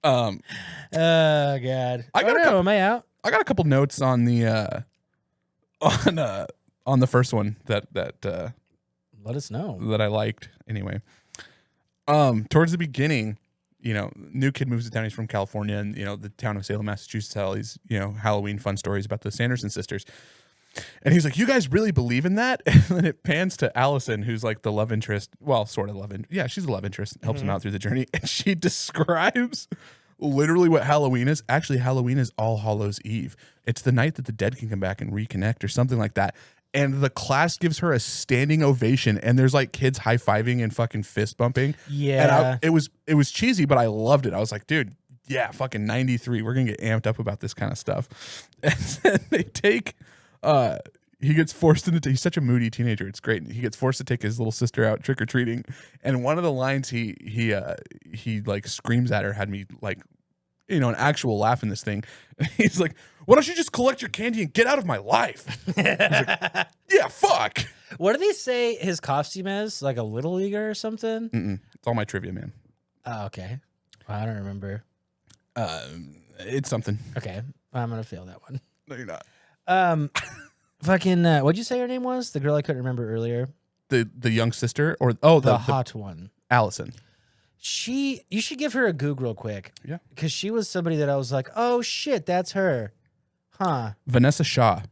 Oh God! I got a no, couple- am I out? I got a couple notes on the on the first one that Let us know. that I liked anyway. Towards the beginning, you know, new kid moves to town. He's from California, and you know, the town of Salem, Massachusetts, tell these, you know, Halloween fun stories about the Sanderson sisters. And he's like, "You guys really believe in that?" And then it pans to Allison, who's like the love interest. Well, sort of love interest. Yeah, she's the love interest. Helps him out through the journey. And she describes literally what Halloween is. Actually, Halloween is All Hallows Eve. It's the night that the dead can come back and reconnect or something like that. And the class gives her a standing ovation. And there's like kids high-fiving and fucking fist bumping. Yeah. And it was cheesy, but I loved it. I was like, dude, yeah, fucking 93. We're going to get amped up about this kind of stuff. And then they take... he gets forced into he's such a moody teenager. It's great. He gets forced to take his little sister out trick or treating, and one of the lines he like screams at her had me like, you know, an actual laugh in this thing. He's like, "Why don't you just collect your candy and get out of my life?" Like, yeah, fuck. What did he say his costume is? Like a little leaguer or something? It's all my trivia, man. Oh, okay. Well, I don't remember. It's something. Okay, I'm gonna fail that one. No, you're not. Fucking. What'd you say her name was? The girl I couldn't remember earlier. The young sister or The hot one. Allison. You should give her a Goog real quick. Yeah. Because she was somebody that I was like, oh shit, that's her. Huh. Vanessa Shaw.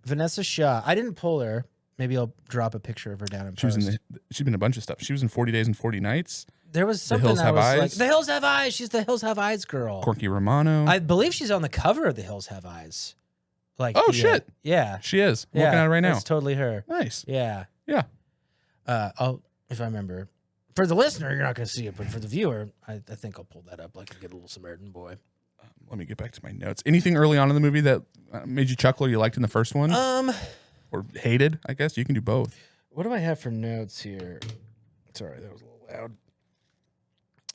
Vanessa Shaw. I didn't pull her. Maybe I'll drop a picture of her down in She was post. she's been in a bunch of stuff. She was in 40 Days and 40 Nights. There was something Hills I Have was Eyes? like, The Hills Have Eyes. She's the Hills Have Eyes girl. Corky Romano. I believe she's on the cover of The Hills Have Eyes. Like, Oh, shit. Yeah. She is. I'm Yeah, looking at it right now. That's totally her. Nice. Yeah. Yeah. If I remember. For the listener, you're not going to see it, but for the viewer, I think I'll pull that up like a good little Samaritan boy. Let me get back to my notes. Anything early on in the movie that made you chuckle or you liked in the first one? Or hated, I guess? You can do both. What do I have for notes here? Sorry, that was a little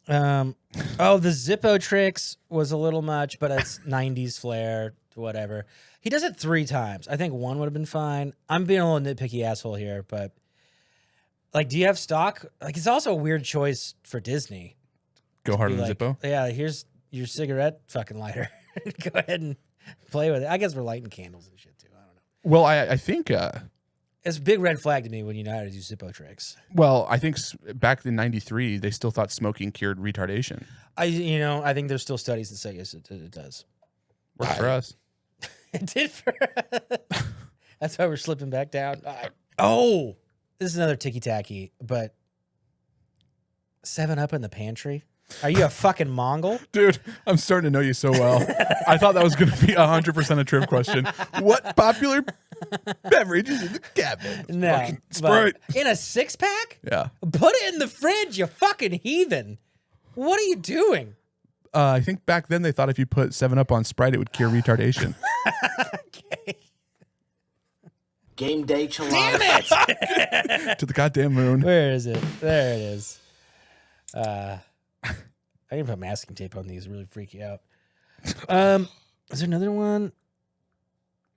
Oh, the Zippo tricks was a little much, but it's 90s flair, whatever. He does it 3 times. I think 1 would have been fine. I'm being a little nitpicky asshole here, but like, do you have stock? Like, it's also a weird choice for Disney. Go hard Be on like, Zippo. yeah, here's your cigarette fucking lighter. Go ahead and play with it. I guess we're lighting candles and shit too. I don't know. Well, I think It's a big red flag to me when you know how to do Zippo tricks. well, I think back in '93 they still thought smoking cured retardation. I think there's still studies that say yes, it does. Worked for us. It did for. That's why we're slipping back down. Oh, this is another ticky tacky, but 7-Up in the pantry. Are you a fucking Mongol? Dude, I'm starting to know you so well. I thought that was going to be 100% a trivia question. What popular beverage is in the cabinet? No, Fucking Sprite. in a 6-pack. Yeah. Put it in the fridge, you fucking heathen. What are you doing? I think back then they thought if you put 7-Up on Sprite, it would cure retardation. Okay. Game day chiladas. Damn it! To the goddamn moon. Where is it? There it is. I can put masking tape on these. Really freak you out. Is there another one?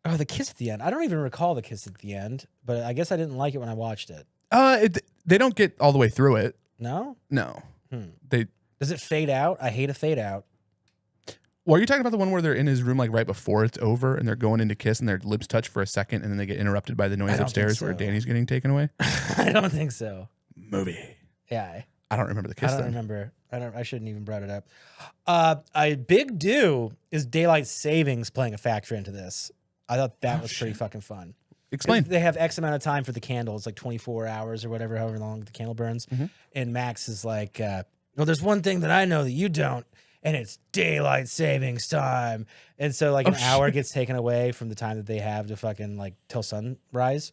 Oh, the kiss at the end. I don't even recall the kiss at the end, but I guess I didn't like it when I watched it. They don't get all the way through it. No? No. Does it fade out? I hate a fade out. Well, are you talking about the one where they're in his room like right before it's over and they're going into kiss and their lips touch for a second and then they get interrupted by the noise upstairs where Danny's getting taken away? I don't think so. Movie. Yeah. I don't remember the kiss. I don't remember. I shouldn't even brought it up. A big do is daylight savings playing a factor into this. I thought that was pretty fucking fun. Explain. They have X amount of time for the candle. It's like 24 hours or whatever, however long the candle burns. And Max is like, well, there's one thing that I know that you don't, and it's daylight savings time. And so like an hour gets taken away from the time that they have to fucking like till sunrise.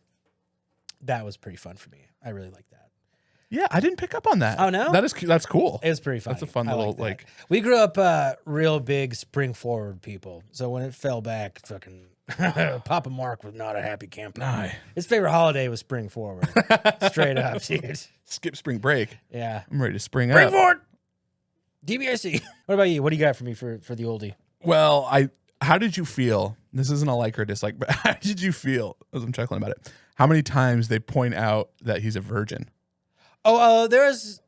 That was pretty fun for me. I really like that. Yeah, I didn't pick up on that. Oh, no? That's cool. It was pretty fun. That's a fun little like. We grew up real big spring forward people. So when it fell back, fucking Papa Mark was not a happy camper. Nah. His favorite holiday was spring forward. Straight up, dude. Skip spring break. Yeah. I'm ready to spring Spring up. forward. DBIC. What about you? What do you got for me for the oldie? Well, how did you feel? This isn't a like or dislike, but how did you feel as I'm chuckling about it? How many times they point out that he's a virgin? Oh, there was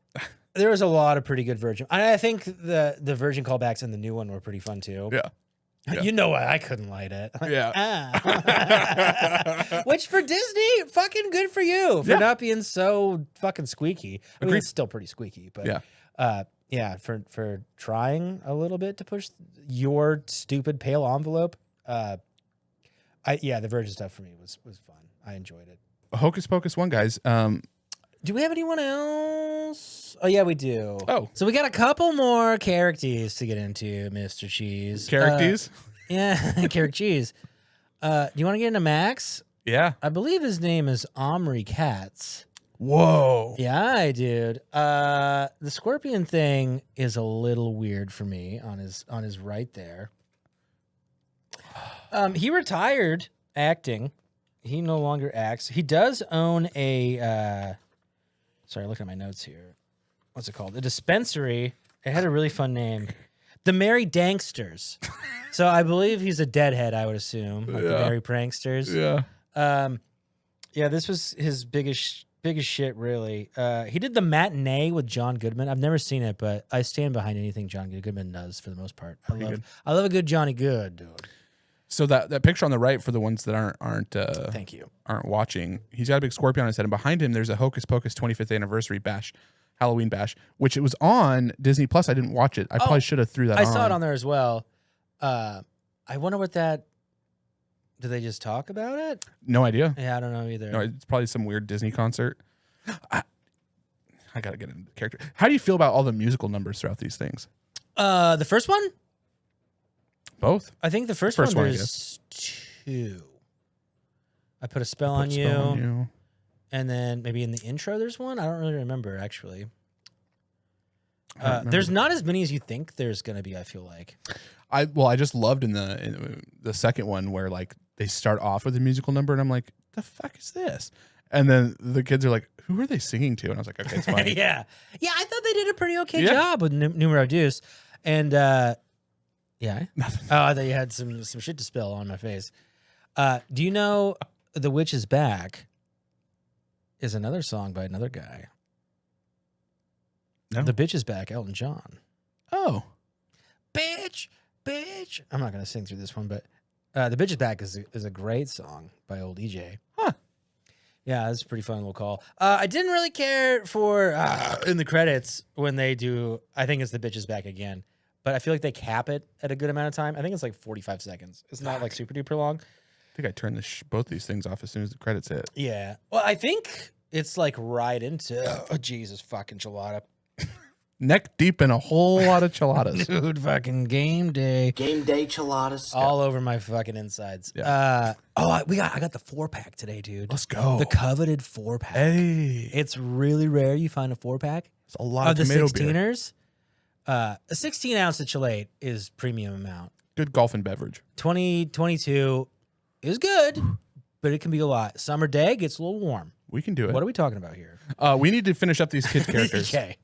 a lot of pretty good virgin. I think the virgin callbacks in the new one were pretty fun too. Yeah. You know why I couldn't light it. Yeah. Which for Disney, fucking good for you for not being so fucking squeaky. I mean, it's still pretty squeaky, but for trying a little bit to push your stupid pale envelope. The virgin stuff for me was fun. I enjoyed it. Hocus Pocus 1, guys. Do we have anyone else? Oh, yeah, we do. Oh. So we got a couple more characters to get into, Mr. Cheese. Characters? Yeah, Carrot Cheese. Do you want to get into Max? Yeah. I believe his name is Omri Katz. Whoa. Yeah, dude. The scorpion thing is a little weird for me on his right there. He retired acting. He no longer acts. He does own a sorry, look at my notes here. What's it called? A dispensary. It had a really fun name. The Merry Danksters. So I believe he's a deadhead, I would assume. Like the Merry Pranksters. Yeah. This was his biggest shit, really. He did The Matinee with John Goodman. I've never seen it, but I stand behind anything John Goodman does for the most part. I love a good Johnny Good, dude. So that picture on the right, for the ones that aren't Thank you. aren't watching, he's got a big scorpion on his head, and behind him there's a Hocus Pocus 25th anniversary bash, Halloween bash, which it was on Disney Plus. I didn't watch it. I probably should have threw that. I saw it on there as well. I wonder what that. Did they just talk about it? No idea. Yeah, I don't know either. No, it's probably some weird Disney concert. I gotta get into the character. How do you feel about all the musical numbers throughout these things? The first one. Both. I think the first one there's 2. I put a spell on you, and then maybe in the intro there's one. I don't really remember actually. There's not as many as you think there's gonna be. I feel like. I just loved in the second one where like they start off with a musical number and I'm like, the fuck is this? And then the kids are like, who are they singing to? And I was like, okay, it's fine. Yeah, I thought they did a pretty okay Yeah. job with Numero Deuce, and yeah. Nothing. Oh, I thought you had some shit to spill on my face. Do you know "The Witch Is Back" is another song by another guy? No. "The Bitch Is Back," Elton John. Oh. Bitch. I'm not gonna sing through this one, but "The Bitch Is Back" is a great song by old EJ. Huh. Yeah, it's a pretty fun little call. I didn't really care for in the credits when they do. I think it's "The Bitch Is Back" again, but I feel like they cap it at a good amount of time. I think it's like 45 seconds. It's not like super duper long. I think I turned both these things off as soon as the credits hit. Yeah. Well, I think it's like right into Jesus fucking Chilada. Neck deep in a whole lot of chiladas. Dude, fucking game day. Game day chiladas. All over my fucking insides. Yeah. I got the 4-pack today, dude. Let's go. The coveted 4-pack. Hey. It's really rare you find a 4-pack. It's a lot of the tomato beer. 16ers. A 16 ounce of Chilate is premium amount. Good golf and beverage. 2022 is good, but it can be a lot. Summer day gets a little warm. We can do it. What are we talking about here? We need to finish up these kids' characters. Okay.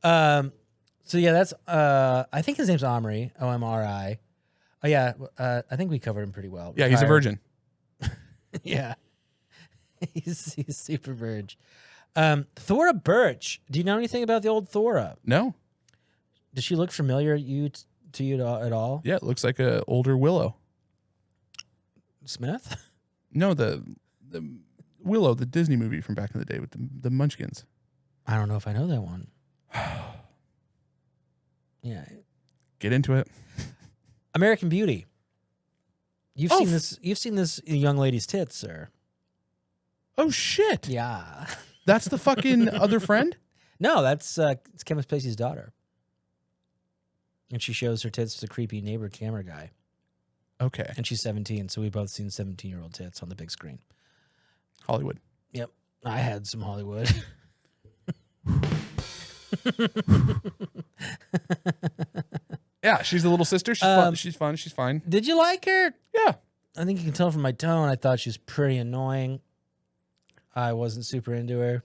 So yeah, that's I think his name's Omri, Omri. Oh yeah, I think we covered him pretty well. Yeah, he's a virgin. Yeah. he's super virgin. Thora Birch. Do you know anything about the old Thora? No. Does she look familiar to you at all? Yeah, it looks like a older Willow. Smith? No, the Willow, the Disney movie from back in the day with the Munchkins. I don't know if I know that one. Yeah. Get into it. American Beauty. You've seen this young lady's tits, sir. Oh shit. Yeah. That's the fucking other friend? No, it's Kevin Spacey's daughter. And she shows her tits to the creepy neighbor camera guy. Okay. And she's 17, so we've both seen 17-year-old tits on the big screen. Hollywood. Yep. I had some Hollywood. Yeah, she's the little sister. She's fun. She's fun. She's fine. Did you like her? Yeah. I think you can tell from my tone. I thought she was pretty annoying. I wasn't super into her.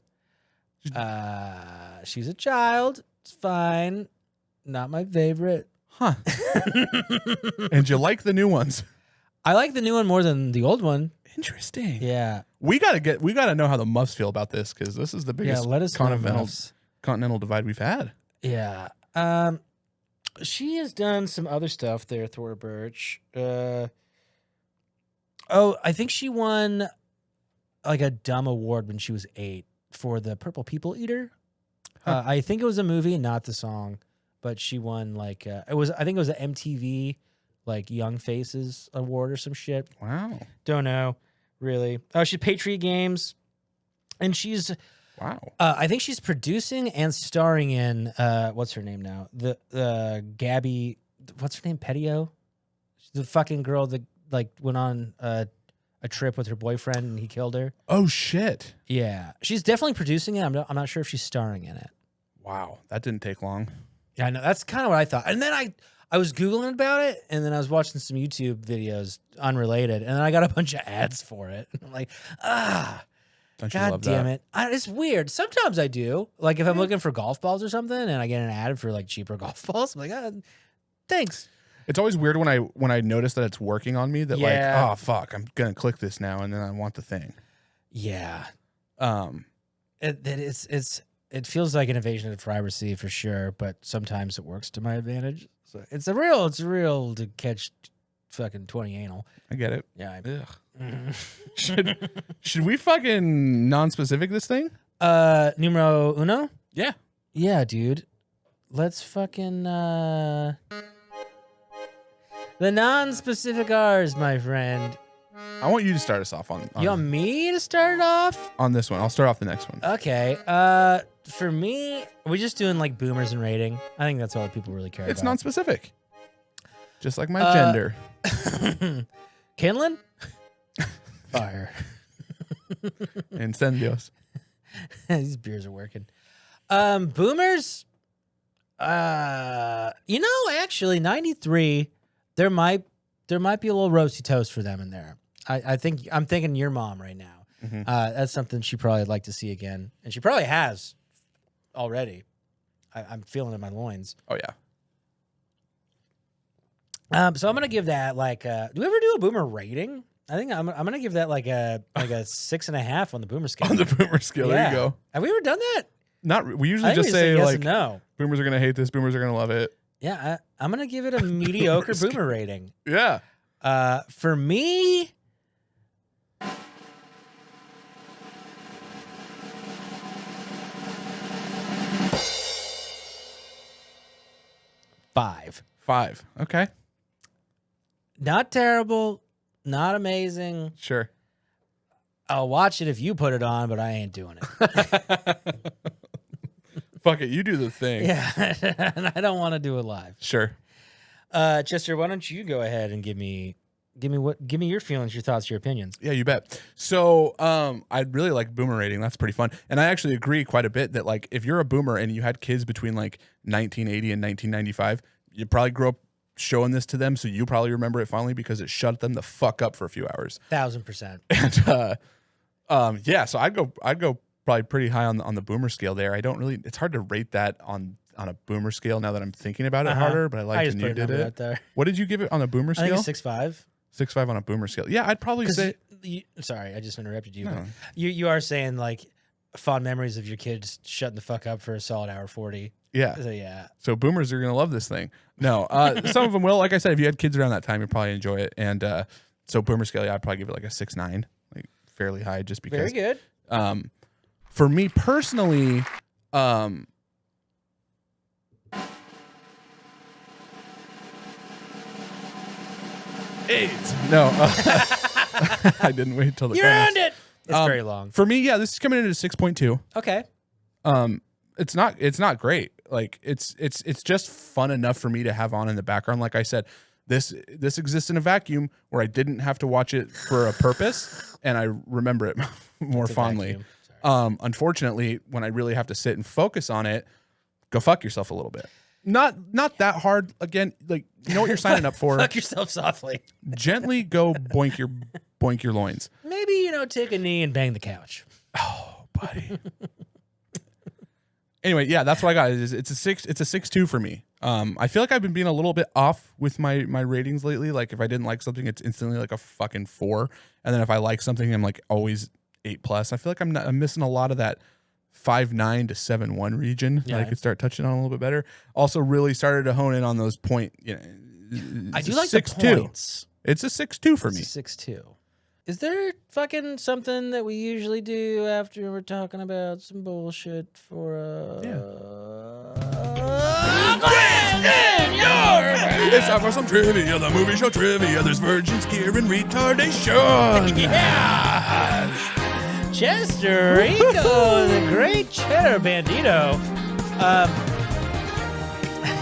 She's a child. It's fine. Not my favorite. Huh. And you like the new ones? I like the new one more than the old one. Interesting. Yeah. We gotta know how the Muffs feel about this because this is the biggest Let us know, continental divide we've had. Yeah. She has done some other stuff there, Thora Birch. I think she won like a dumb award when she was 8 for the Purple People Eater. Huh. I think it was a movie, not the song, but she won like I think it was an MTV like Young Faces award or some shit. Wow. Don't know, really. Oh, she Patriot Games, and she's Wow. I think she's producing and starring in what's her name now? The Gabby, what's her name? Petio, the fucking girl that like went on a trip with her boyfriend and he killed her. Oh shit. Yeah, she's definitely producing it. I'm not sure if she's starring in it. Wow, that didn't take long. Yeah, I know. That's kind of what I thought. And then I was Googling about it, and then I was watching some YouTube videos unrelated, and then I got a bunch of ads for it. I'm like, Don't you God love damn that? it. It's weird. Sometimes I do. Like if I'm looking for golf balls or something and I get an ad for like cheaper golf balls, I'm like, thanks. It's always weird when I notice that it's working on me that Yeah. like, oh fuck, I'm gonna click this now and then I want the thing. Yeah. It feels like an invasion of privacy for sure, but sometimes it works to my advantage. So it's real to catch fucking 20 anal. I get it. Yeah. Should we fucking non-specific this thing? Numero uno? Yeah. Yeah, dude. Let's fucking the non-specific R's, my friend. I want you to start us off on You want me to start it off? on this one. I'll start off the next one. Okay. For me, we're just doing like boomers and rating. I think that's all people really care It's about. non-specific. Just like my gender. Kinlan? Fire. Incendios. These beers are working. Boomers? Actually 93, there might be a little roasty toast for them in there. I'm thinking your mom right now. That's something she probably would like to see again, and she probably has already. I'm feeling it in my loins. Oh yeah. So I'm gonna give that like. Do we ever do a boomer rating? I think I'm gonna give that like a 6.5 on the boomer scale. On the boomer scale, there you go. Have we ever done that? Not. We I usually think just we say yes like, and no. boomers are gonna hate this. Boomers are gonna love it. Yeah, I'm gonna give it a mediocre boomer rating. Yeah. For me, 5. 5. Okay. Not terrible, not amazing. Sure. I'll watch it if you put it on, but I ain't doing it. Fuck it, you do the thing. Yeah, and I don't want to do it live. Sure. Chester, why don't you go ahead and give me your feelings, your thoughts, your opinions. Yeah, you bet. So I really like boomer rating. That's pretty fun. And I actually agree quite a bit that like if you're a boomer and you had kids between like 1980 and 1995, you probably grew up showing this to them, so you probably remember it fondly because it shut them the fuck up for a few hours. 1000%. And yeah, so I'd go probably pretty high on the boomer scale there. I don't really, it's hard to rate that on a boomer scale now that I'm thinking about it harder, but I liked when you did it. Out there. What did you give it on a boomer I scale? think it's 6.5. 6.5 on a boomer scale. Yeah, I'd probably say. Sorry, I just interrupted you. No. But you are saying like fond memories of your kids shutting the fuck up for a solid hour 40. Yeah. So yeah. So boomers are gonna love this thing. No, some of them will. Like I said, if you had kids around that time, you'd probably enjoy it. And so boomer scale, yeah, I'd probably give it like a 6.9, like fairly high, just because. Very good. For me personally, 8. No, I didn't wait till the. You earned it. It's very long. For me, yeah, this is coming in at a 6.2. Okay. It's not great. Like it's just fun enough for me to have on in the background. Like I said, this exists in a vacuum where I didn't have to watch it for a purpose, and I remember it more fondly. Unfortunately, when I really have to sit and focus on it, go fuck yourself a little bit. Not that hard. Again, like you know what you're signing up for. Fuck yourself softly. Gently go boink your loins. Maybe take a knee and bang the couch. Oh, buddy. Anyway, yeah, that's what I got. It's a 6.2 for me. I feel like I've been being a little bit off with my ratings lately. Like if I didn't like something, it's instantly like a fucking 4, and then if I like something, I'm like always 8+. I feel like I'm missing a lot of that 5.9 to 7.1 region that I could start touching on a little bit better. Also, really started to hone in on those point. I do like 6.2. the points. It's a 6.2 for me. 6.2. Is there fucking something that we usually do after we're talking about some bullshit for It's time for some trivia, the movie show trivia. There's virgins here in retardation. Yeah! Chester Rico, the great cheddar bandito.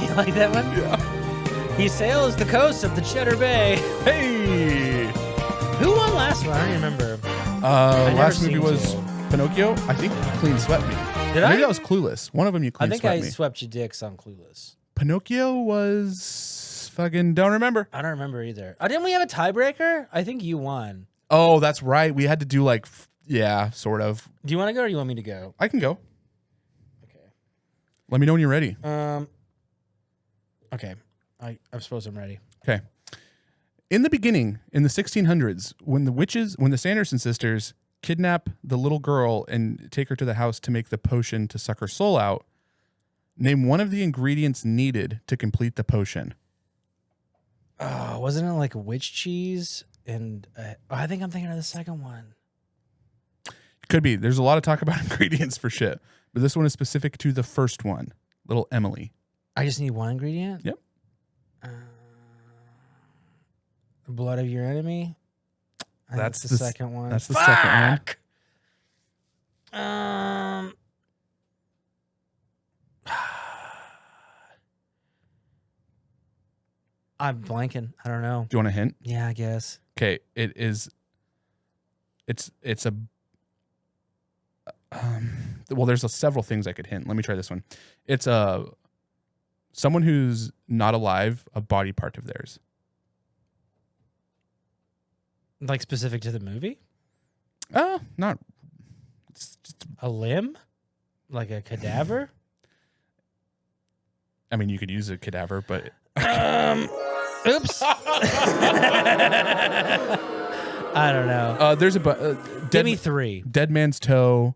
You like that one? Yeah. He sails the coast of the Cheddar Bay. Hey! Who won last one? I don't remember. Last movie seen was two. Pinocchio. I think you clean swept me. Did I? Maybe that was Clueless. One of them you I clean think swept I me. swept your dicks on Clueless. Pinocchio was fucking don't remember. I don't remember either. Oh, didn't we have a tiebreaker? I think you won. Oh, that's right. We had to do like sort of. Do you want to go or do you want me to go? I can go. Okay. Let me know when you're ready. Okay. I suppose I'm ready. Okay. In the beginning, in the 1600s, when the Sanderson sisters kidnap the little girl and take her to the house to make the potion to suck her soul out, name one of the ingredients needed to complete the potion. Oh, wasn't it like witch cheese? And I think I'm thinking of the second one. Could be. There's a lot of talk about ingredients for shit, but this one is specific to the first one, little Emily. I just need one ingredient? Yep. Blood of your enemy? That's the second one. That's the second one. I'm blanking. I don't know. Do you want a hint? Yeah, I guess. Okay, it's a well, there's several things I could hint. Let me try this one. It's someone who's not alive, a body part of theirs. Like specific to the movie? Not. It's just, A limb? Like a cadaver? I mean, you could use a cadaver, but Oops. I don't know. there's Give me 3. dead man's toe,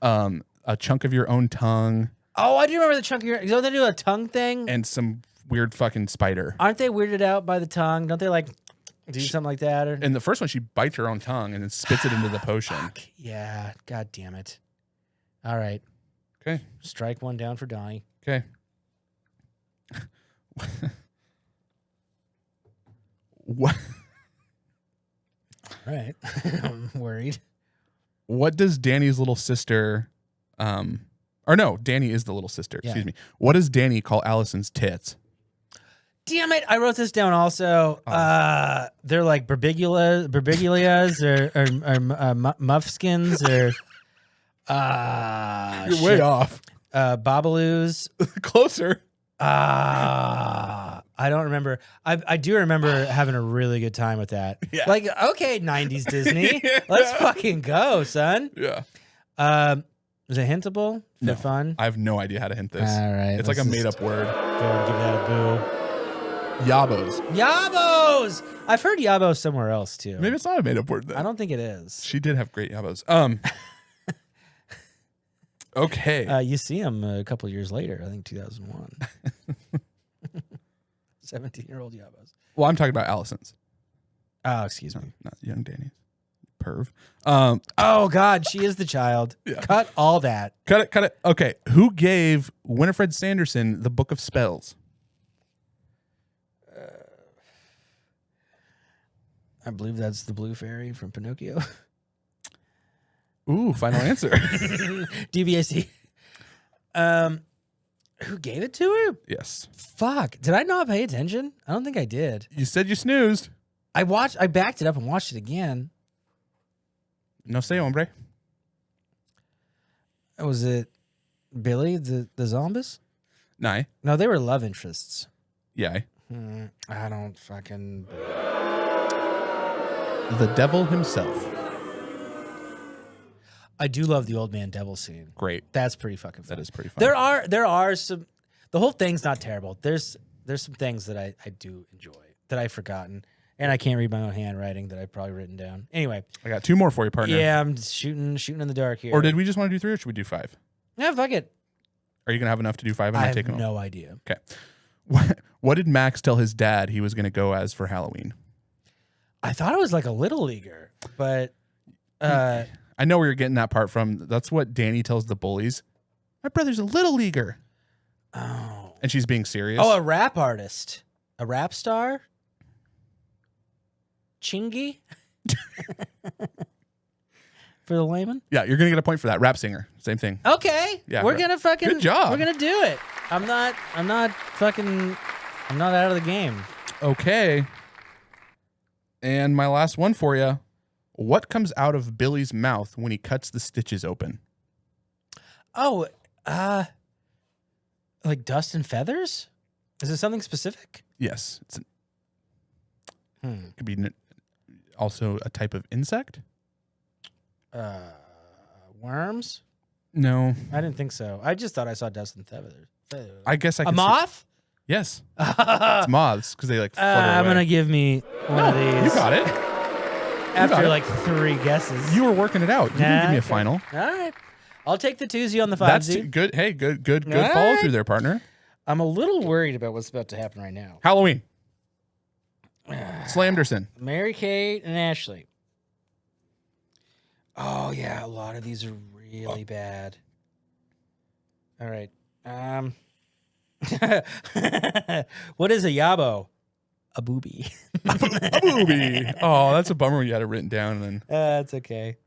a chunk of your own tongue, Oh, I do remember the chunk of your... Don't they do a tongue thing? and some weird fucking spider. Aren't they weirded out by the tongue? Don't they like do something like that? Or... And the first one, she bites her own tongue and then spits it into the potion. Fuck. Yeah. God damn it. All right. Okay. Strike one down for Donnie. Okay. What? All right. I'm worried. What does Danny's little sister, or no, Danny is the little sister. Yeah. Excuse me. What does Danny call Allison's tits? Damn it! I wrote this down also. They're like burbiglias or muffskins or You're way off. Bobaloos. Closer. I don't remember. I do remember having a really good time with that. Yeah. Like, okay, 90s Disney. Yeah. Let's fucking go, son. Yeah. Is it hintable for No. fun? I have no idea how to hint this. All right. It's like a made up word. Go and give that a boo. Yabos. Yabos! I've heard yabos somewhere else too. Maybe it's not a made up word then. I don't think it is. She did have great yabos. Okay. You see him a couple years later, I think 2001. 17-year-old yabos. Well, I'm talking about Allison's. Oh, excuse me. Not young Danny's. Perv. Oh, God, she is the child. Yeah. Cut all that. Cut it. Okay. Who gave Winifred Sanderson the Book of Spells? I believe that's the blue fairy from Pinocchio. Ooh, final answer. DBAC. Who gave it to her? Yes. Fuck. Did I not pay attention? I don't think I did. You said you snoozed. I backed it up and watched it again. No say, hombre. Was it Billy, the zombies? Nye. No, they were love interests. Yeah. I don't fucking... The devil himself. I do love the old man devil scene. Great. That's pretty fucking fun. That is pretty fun. There are some... The whole thing's not terrible. There's some things that I do enjoy that I've forgotten. And I can't read my own handwriting that I've probably written down. Anyway. I got 2 more for you, partner. Yeah, I'm shooting in the dark here. Or did we just want to do 3 or should we do 5? Yeah, fuck it. Are you going to have enough to do 5? I I have taking no idea. Okay. What did Max tell his dad he was going to go as for Halloween? I thought it was like a little leaguer, but I know where you're getting that part from. That's what Danny tells the bullies. My brother's a little leaguer. oh. And she's being serious. Oh, a rap artist. A rap star? Chingy? For the layman? Yeah, you're going to get a point for that. Rap singer. Same thing. Okay. Yeah, We're right. gonna fucking Good job. We're gonna do it. I'm not out of the game. Okay. And my last one for you. What comes out of Billy's mouth when he cuts the stitches open? Oh, like dust and feathers? Is it something specific? Yes. It could be also a type of insect. Worms? No. I didn't think so. I just thought I saw dust and feathers. I guess I A could moth? Yes. It's moths because they like flutter I'm away. gonna give me one of these. You got it. After got it. like 3 guesses. You were working it out. You didn't give me a okay. final. All right. I'll take the 2Z on the 5Z. That's good. Hey, good All follow right. through there, partner. I'm a little worried about what's about to happen right now. Halloween. Slamderson. Mary Kate and Ashley. Oh yeah, a lot of these are really bad. All right. What is a yabo? A booby. A booby. Oh, that's a bummer when you had it written down and then. That's okay.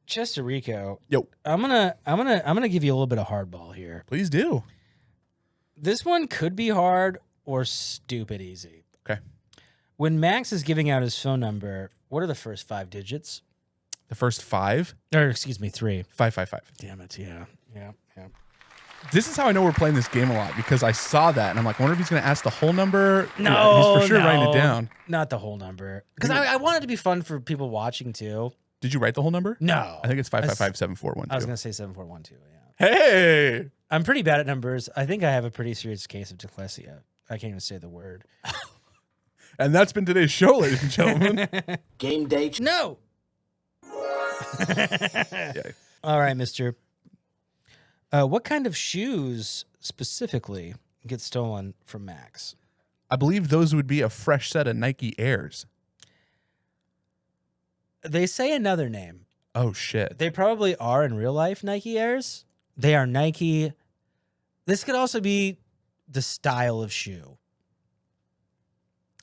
Chester Rico. Yo. I'm gonna give you a little bit of hardball here. Please do. This one could be hard or stupid easy. Okay. When Max is giving out his phone number, what are the first 5 digits? The first 5. Or excuse me, 3. 555. Damn it, yeah. This is how I know we're playing this game a lot, because I saw that and I'm like, I wonder if he's going to ask the whole number. No, Yeah, he's for sure writing it down. Not the whole number. Because I want it to be fun for people watching too. Did you write the whole number? No. I think it's 555-7412. I was going to say 7412, yeah. Hey! I'm pretty bad at numbers. I think I have a pretty serious case of dyslexia. I can't even say the word. And that's been today's show, ladies and gentlemen. Game day. No! Yeah. All right, mister. What kind of shoes specifically get stolen from Max? I believe those would be a fresh set of Nike Airs. They say another name. Oh, shit. They probably are in real life Nike Airs. They are Nike. This could also be the style of shoe.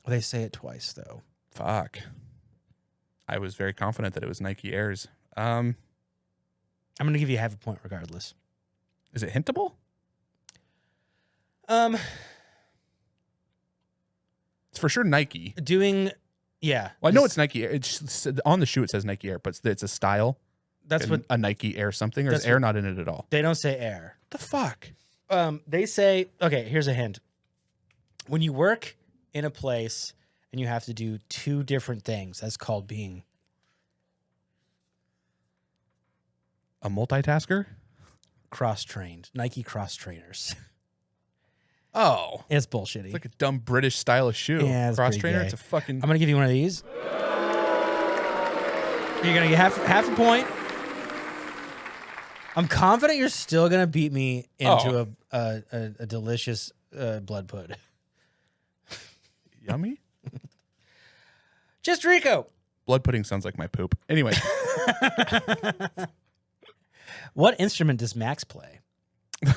They say it twice, though. Fuck. I was very confident that it was Nike Airs. I'm going to give you half a point regardless. Is it hintable? It's for sure Nike. Yeah. Well, I know it's Niki Air. It's on the shoe. It says Nike Air, but it's a style. That's what a Nike Air something, or is Air not in it at all? They don't say Air. The fuck? They say, okay, here's a hint. When you work in a place and you have to do two different things, that's called being A multitasker? cross-trained. Nike cross-trainers. Oh. It's bullshitty. It's like a dumb British style of shoe. Yeah, it's Cross pretty trainer. gay. It's a fucking. I'm going to give you one of these. You're going to get half a point. I'm confident you're still going to beat me into a delicious blood pud. Yummy? Just Rico. Blood pudding sounds like my poop. Anyway. What instrument does Max play?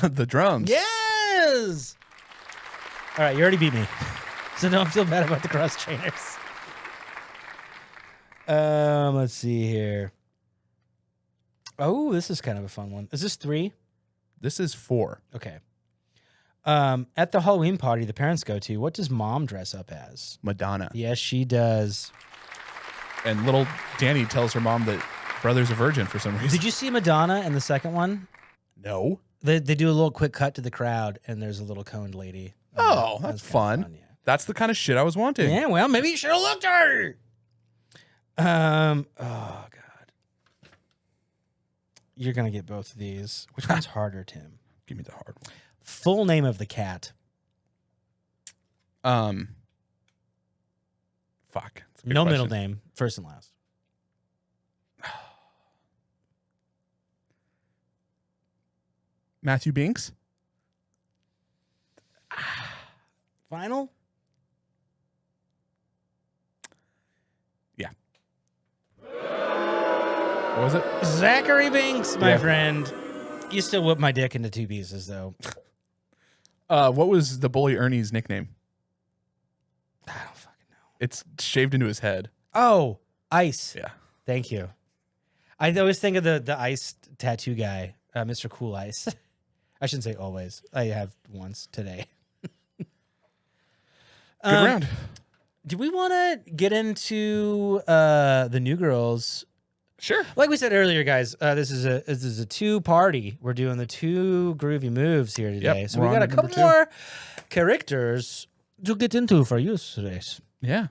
The drums. Yes. All right, you already beat me, so don't feel bad about the cross trainers. Let's see here. Oh, this is kind of a fun one. Is this 3? This is 4. Okay. At the Halloween party the parents go to, what does mom dress up as? Madonna. Yes, she does. And little Danny tells her mom that brother's a virgin for some reason. Did you see Madonna in the second one? No. They do a little quick cut to the crowd, and there's a little coned lady. Oh, That that's was fun. kinda yeah. That's the kind of shit I was wanting. Yeah, well, maybe you should have looked at her. Oh God. You're gonna get both of these. Which one's harder, Tim? Give me the hard one. Full name of the cat. Fuck. That's a good No question. middle name, first and last. Matthew Binks? Final? Yeah. What was it? Zachary Binks, my Yeah. friend. You still whip my dick into 2 pieces, though. What was the bully Ernie's nickname? I don't fucking know. It's shaved into his head. Oh, Ice. Yeah. Thank you. I always think of the ice tattoo guy, Mr. Cool Ice. I shouldn't say always. I have once today. Good round. Do we want to get into the New Girls? Sure. Like we said earlier, guys, this is a 2-party. We're doing the 2 groovy moves here today. So we we're got on a to couple number 2. more characters to get into for you today. Yeah.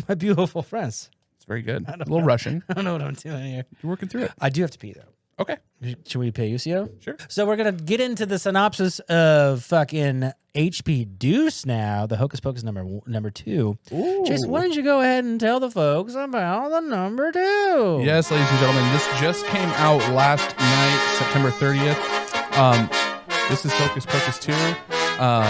My beautiful friends. It's very good. A little rushing. I don't know what I'm doing here. You're working through it. I do have to pee, though. Okay. Should we pay UCO? Sure. So we're going to get into the synopsis of fucking HP Deuce now, the Hocus Pocus number 2. Ooh. Jason, why don't you go ahead and tell the folks about the number 2? Yes, ladies and gentlemen, this just came out last night, September 30th. This is Hocus Pocus 2. Wow,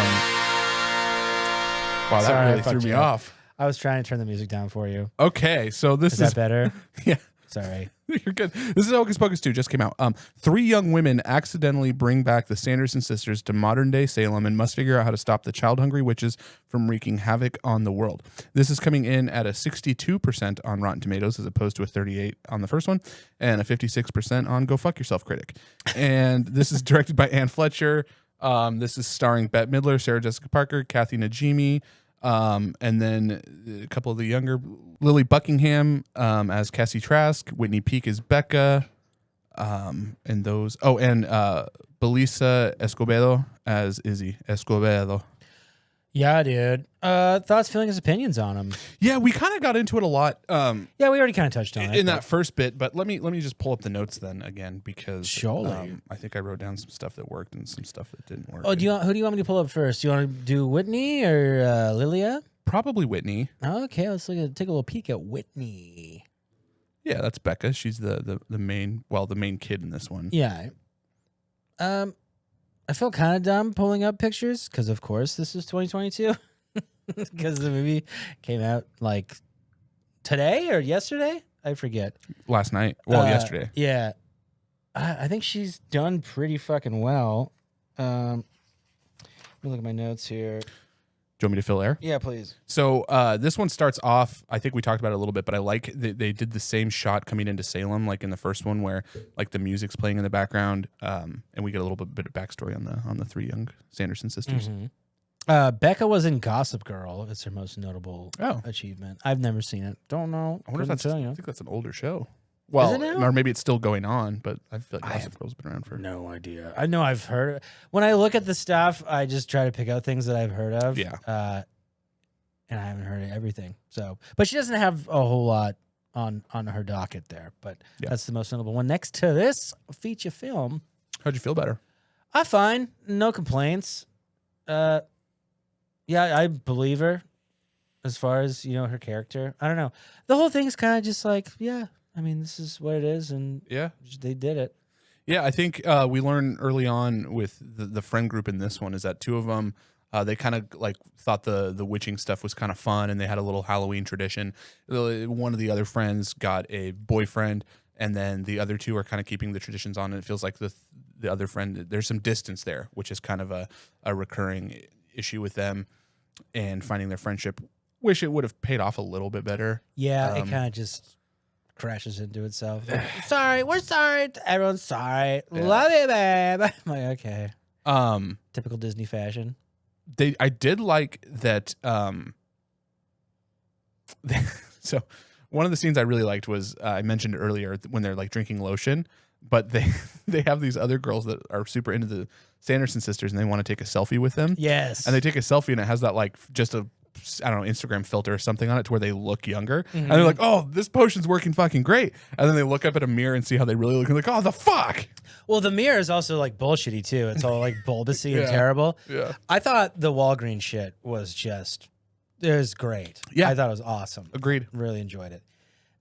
that Sorry, I really threw fucked me you up. off. I was trying to turn the music down for you. Okay, so this Is that better? yeah. Sorry. You're good. This is Hocus Pocus 2, just came out. 3 young women accidentally bring back the Sanderson sisters to modern-day Salem and must figure out how to stop the child-hungry witches from wreaking havoc on the world. This is coming in at a 62% on Rotten Tomatoes as opposed to a 38% on the first one and a 56% on Go Fuck Yourself Critic. And this is directed by Ann Fletcher. This is starring Bette Midler, Sarah Jessica Parker, Kathy Najimy, and then a couple of the younger, Lily Buckingham as Cassie Trask, Whitney Peake as Becca, and those. Oh, and Belisa Escobedo as Izzy Escobedo. Yeah, dude. Thoughts, feelings, opinions on him. Yeah, we kind of got into it a lot. Yeah, we already kind of touched on it. In that first bit, but let me just pull up the notes then again because Surely. I think I wrote down some stuff that worked and some stuff that didn't work. Oh, who do you want me to pull up first? Do you want to do Whitney or Lilia? Probably Whitney. Okay, let's take a little peek at Whitney. Yeah, that's Becca. She's the main kid in this one. Yeah. I felt kind of dumb pulling up pictures because, of course, this is 2022 because the movie came out like today or yesterday. I forget. Last night. Well, yesterday. Yeah. I think she's done pretty fucking well. Let me look at my notes here. Do you want me to fill air? Yeah, please. So this one starts off, I think we talked about it a little bit, but I like they did the same shot coming into Salem, like in the first one where like the music's playing in the background, and we get a little bit of backstory on the three young Sanderson sisters. Mm-hmm. Becca was in Gossip Girl. It's her most notable Oh. achievement. I've never seen it. Don't know. I wonder if Couldn't tell I you. think that's an older show. Well, it now? or maybe it's still going on, but I feel like Gossip Girl's been around for. No idea. I know I've heard. When I look at the stuff, I just try to pick out things that I've heard of. Yeah. And I haven't heard of everything. So, but she doesn't have a whole lot on her docket there. But Yeah. that's the most notable one. Next to this feature film, How'd you feel better? I'm fine. No complaints. Yeah, I believe her as far as her character. I don't know. The whole thing's kind of just like, yeah. I mean, this is what it is, and Yeah. they did it. Yeah, I think we learned early on with the friend group in this one is that two of them, they kind of like thought the witching stuff was kind of fun, and they had a little Halloween tradition. One of the other friends got a boyfriend, and then the other two are kind of keeping the traditions on. And it feels like the other friend, there's some distance there, which is kind of a recurring issue with them and finding their friendship. Wish it would have paid off a little bit better. Yeah, it kind of just crashes into itself. Like, sorry, we're sorry. Everyone's sorry. Love you, babe. I'm like, okay. Typical Disney fashion. I did like that. So one of the scenes I really liked was I mentioned earlier when they're like drinking lotion, but they have these other girls that are super into the Sanderson sisters and they want to take a selfie with them. Yes. And they take a selfie and it has that like just a, I don't know, Instagram filter or something on it to where they look younger. Mm-hmm. And they're like, oh, this potion's working fucking great. And then they look up at a mirror and see how they really look and like, oh, the fuck. Well, the mirror is also like bullshitty too. It's all like bulbousy and Yeah. terrible. Yeah. I thought the Walgreens shit was just, it was great. Yeah. I thought it was awesome. Agreed. Really enjoyed it.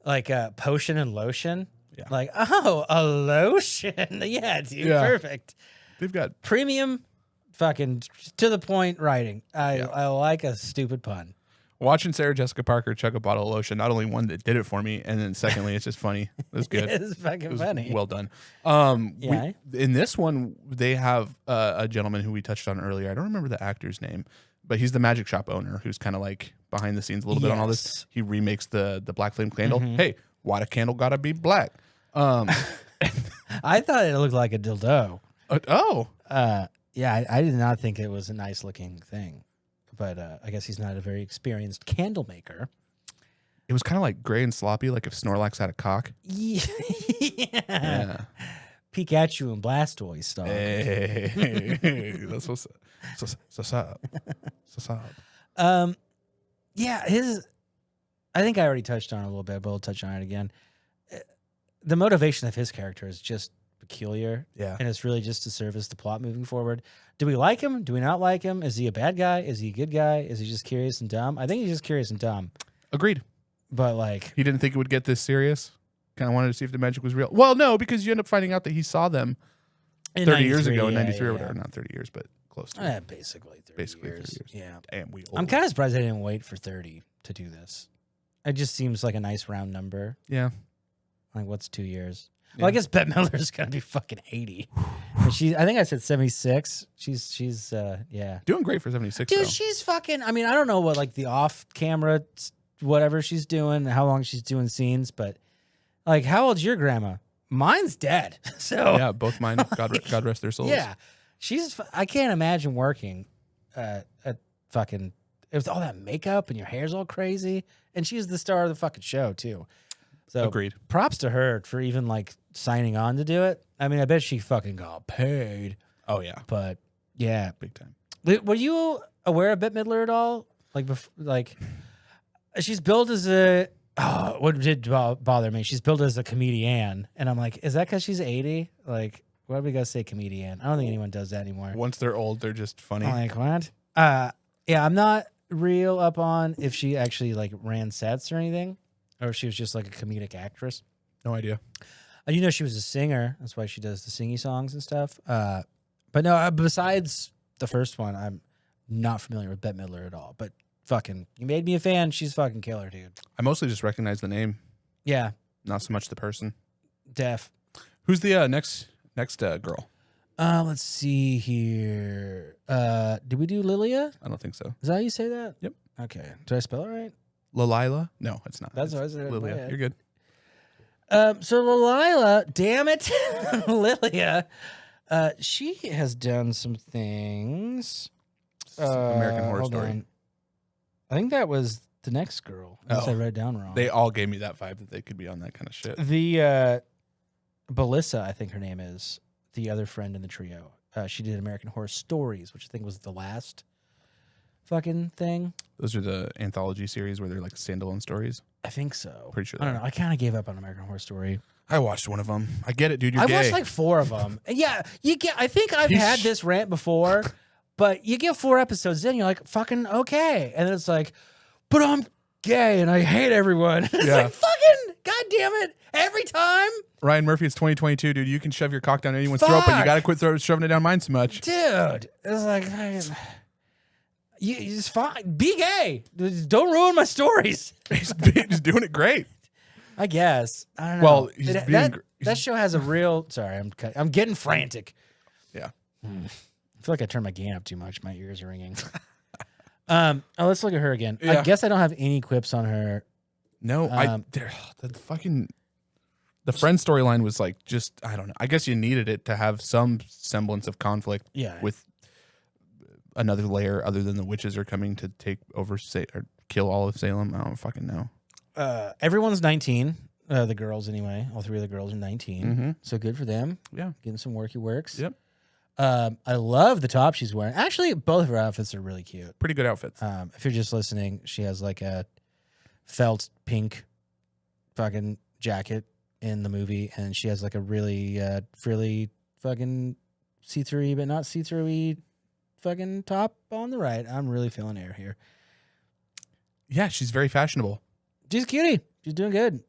Like potion and lotion. Yeah. Like, oh, a lotion. Yeah, dude, Yeah. perfect. They've got Premium, fucking to the point writing. I like a stupid pun. watching Sarah Jessica Parker chug a bottle of lotion. Not only one that did it for me, and then secondly, it's just funny. It was good. It's fucking It was funny. well done. Yeah. In this one, they have a gentleman who we touched on earlier. I don't remember the actor's name, but he's the magic shop owner who's kind of like behind the scenes a little bit on all this. Yes. He remakes the black flame candle. Mm-hmm. Hey, why the candle gotta be black? I thought it looked like a dildo. Oh, Yeah, I did not think it was a nice looking thing. But I guess he's not a very experienced candle maker. it was kind of like gray and sloppy, like if Snorlax had a cock. Yeah. Yeah. Pikachu and Blastoise style. Hey, that's what's up. What's up? Yeah, I think I already touched on it a little bit, but I'll touch on it again. The motivation of his character is just peculiar. Yeah. And it's really just to service the plot moving forward. Do we like him? Do we not like him? Is he a bad guy? Is he a good guy? Is he just curious and dumb? I think he's just curious and dumb. Agreed. But like, He didn't think it would get this serious. Kind of wanted to see if the magic was real. Well, no, because you end up finding out that he saw them in 30 years 93, ago in yeah, 93 or yeah, whatever. Not 30 years, but close to. basically 30 Basically years. 30 years. Yeah. Damn, we old. I'm kind of surprised I didn't wait for 30 to do this. It just seems like a nice round number. Yeah. Like, what's 2 years? Yeah. Well, I guess Bette Midler's gonna be fucking 80. But I think I said 76. She's yeah. Doing great for 76, Dude, though. she's fucking. I mean, I don't know what like the off camera whatever she's doing, how long she's doing scenes, but like, how old's your grandma? Mine's dead. So Yeah, both mine. God rest their souls. yeah, I can't imagine working at fucking with all that makeup and your hair's all crazy, and she's the star of the fucking show too. So Agreed. props to her for even like signing on to do it. I mean, I bet she fucking got paid. Oh yeah, But yeah, big time. were you aware of Bette Midler at all? Like she's billed as a what did bother me? She's billed as a comedian, and I'm like, is that because she's 80? Like, why do we gotta say comedian? I don't think anyone does that anymore. Once they're old, they're just funny. I'm like, what? Yeah, I'm not real up on if she actually like ran sets or anything, or if she was just like a comedic actress. No idea. You know, she was a singer. That's why she does the singy songs and stuff. But no, besides the first one, I'm not familiar with Bette Midler at all. But fucking, you made me a fan. She's fucking killer, dude. I mostly just recognize the name, Yeah, not so much the person. deaf. Who's the next girl? Let's see here. Did we do Lilia? I don't think so. Is that how you say that? Yep. Okay. Did I spell it right? Lalila? No, it's not. That's It's what I said in my Lilia. head. You're good. So Lilia, damn it, Lilia, she has done some things. American Horror hold Story. on. I think that was the next girl. Unless Oh. I read it down wrong. They all gave me that vibe that they could be on that kind of shit. The Belissa, I think her name is, the other friend in the trio. She did American Horror Stories, which I think was the last fucking thing. Those are the anthology series where they're like standalone stories. I think so. Pretty sure I don't they know. I kind of gave up on American Horror Story. I watched one of them. I get it, dude. You're I gay. watched like 4 of them. Yeah, you get. I think I've You had this rant before, but you get 4 episodes in, you're like, fucking okay, and then it's like, but I'm gay and I hate everyone. It's Yeah. like, fucking goddamn it, every time, Ryan Murphy, it's 2022, dude. You can shove your cock down anyone's throat, but you Fuck. got to quit shoving it down mine so much. dude. It's like, you just fine. Be gay. Just don't ruin my stories. He's doing it great. I guess. I don't know. Well, he's being that show has a real. Sorry, I'm getting frantic. Yeah. I feel like I turned my gain up too much. My ears are ringing. Let's look at her again. I Yeah. guess I don't have any quips on her. No, the friend storyline was like just, I don't know. I guess you needed it to have some semblance of conflict Yeah. with another layer other than the witches are coming to take over or kill all of Salem. I don't fucking know. Everyone's 19. The girls, anyway. All 3 of the girls are 19. Mm-hmm. So good for them. Yeah. Getting some worky works. Yep. I love the top she's wearing. Actually, both of her outfits are really cute. Pretty good outfits. If you're just listening, she has like a felt pink fucking jacket in the movie, and she has like a really frilly fucking see-through, but not see-through fucking top on the right. I'm really feeling air here. Yeah, she's very fashionable. She's a cutie. She's doing good.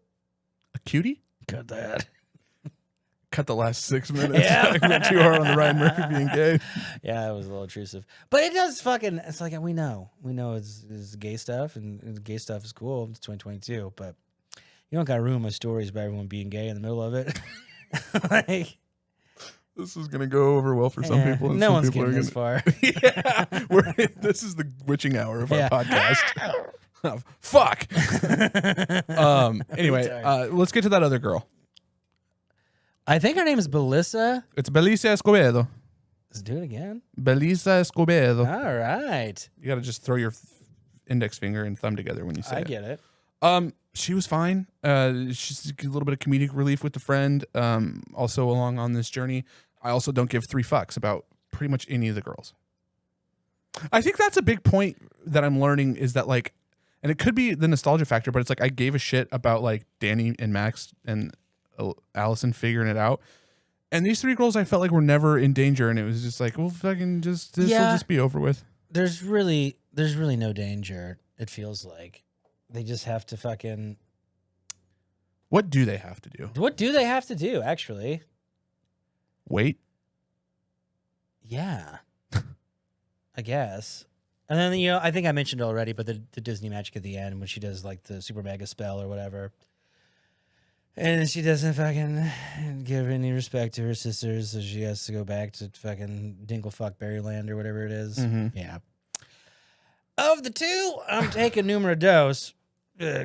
A cutie? Cut that. Cut the last 6 minutes. Yeah. I went too hard on the Ryan Murphy being gay. Yeah, it was a little intrusive, but it does fucking. It's like we know it's gay stuff, and gay stuff is cool. It's 2022, but you don't gotta ruin my stories by everyone being gay in the middle of it. Like, This is gonna go over well for some yeah, people. And no some one's people getting are this far. Yeah, this is the witching hour of Yeah. our podcast. Oh, fuck. Anyway, let's get to that other girl. I think her name is Belissa. It's Belisa Escobedo. Let's do it again. Belisa Escobedo. All right, You got to just throw your index finger and thumb together when you say I it. get it. She was fine. She's a little bit of comedic relief with the friend. Also along on this journey. I also don't give 3 fucks about pretty much any of the girls. I think that's a big point that I'm learning is that like, and it could be the nostalgia factor, but it's like I gave a shit about like Danny and Max and Allison figuring it out. And these 3 girls I felt like were never in danger, and it was just like, well, fucking this will just be over with. There's really no danger. It feels like they just have to fucking. What do they have to do? What do they have to do? Actually, Wait. yeah, I guess. And then I think I mentioned it already, but the Disney magic at the end when she does like the super mega spell or whatever. And she doesn't fucking give any respect to her sisters, so she has to go back to fucking Dinklefuck Berryland or whatever it is. Mhm. Yeah. Of the 2, I'm taking numero dos.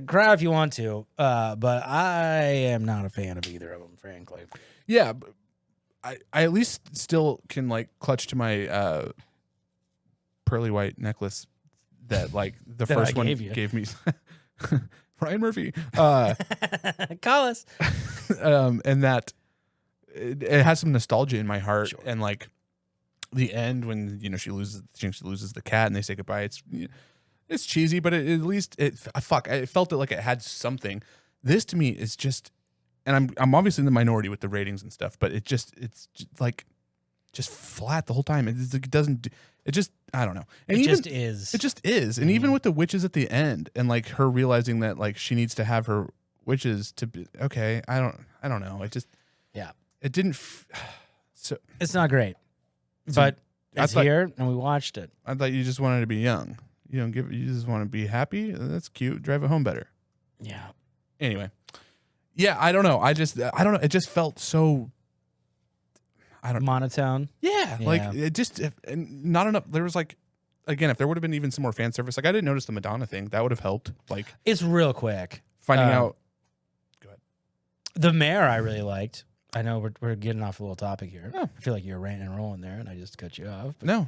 Cry if you want to, but I am not a fan of either of them, frankly. Yeah, but I at least still can like clutch to my pearly white necklace that like the That first I one gave you. gave me. Ryan Murphy. Call us. And that it has some nostalgia in my heart, Sure. and like the end when she loses the cat and they say goodbye. It's cheesy, but at least it felt it like it had something. This to me is just, and I'm obviously in the minority with the ratings and stuff, but it's just like just flat the whole time. It doesn't. It just, I don't know. And it even, just is. It just is. And even with the witches at the end and like her realizing that like she needs to have her witches to be okay. I don't know. It just, it didn't. So it's not great, but it's here and we watched it. I thought you just wanted to be young. You just want to be happy. That's cute. Drive it home better. Yeah. Anyway. Yeah. I don't know. I don't know. It just felt so, monotone. Yeah. Like it just, not enough. There was like, again, if there would have been even some more fan service, like I didn't notice the Madonna thing. That would have helped. Like it's real quick. Finding out. Go ahead. The mayor I really liked. I know we're getting off a little topic here. Oh. I feel like you're ranting and rolling there, and I just cut you off. No.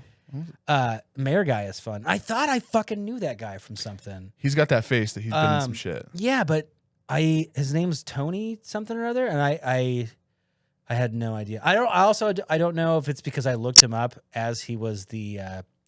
Mayor guy is fun. I thought I fucking knew that guy from something. He's got that face that he's been in some shit. Yeah, but his name's Tony something or other, and I had no idea. I don't know if it's because I looked him up as he was the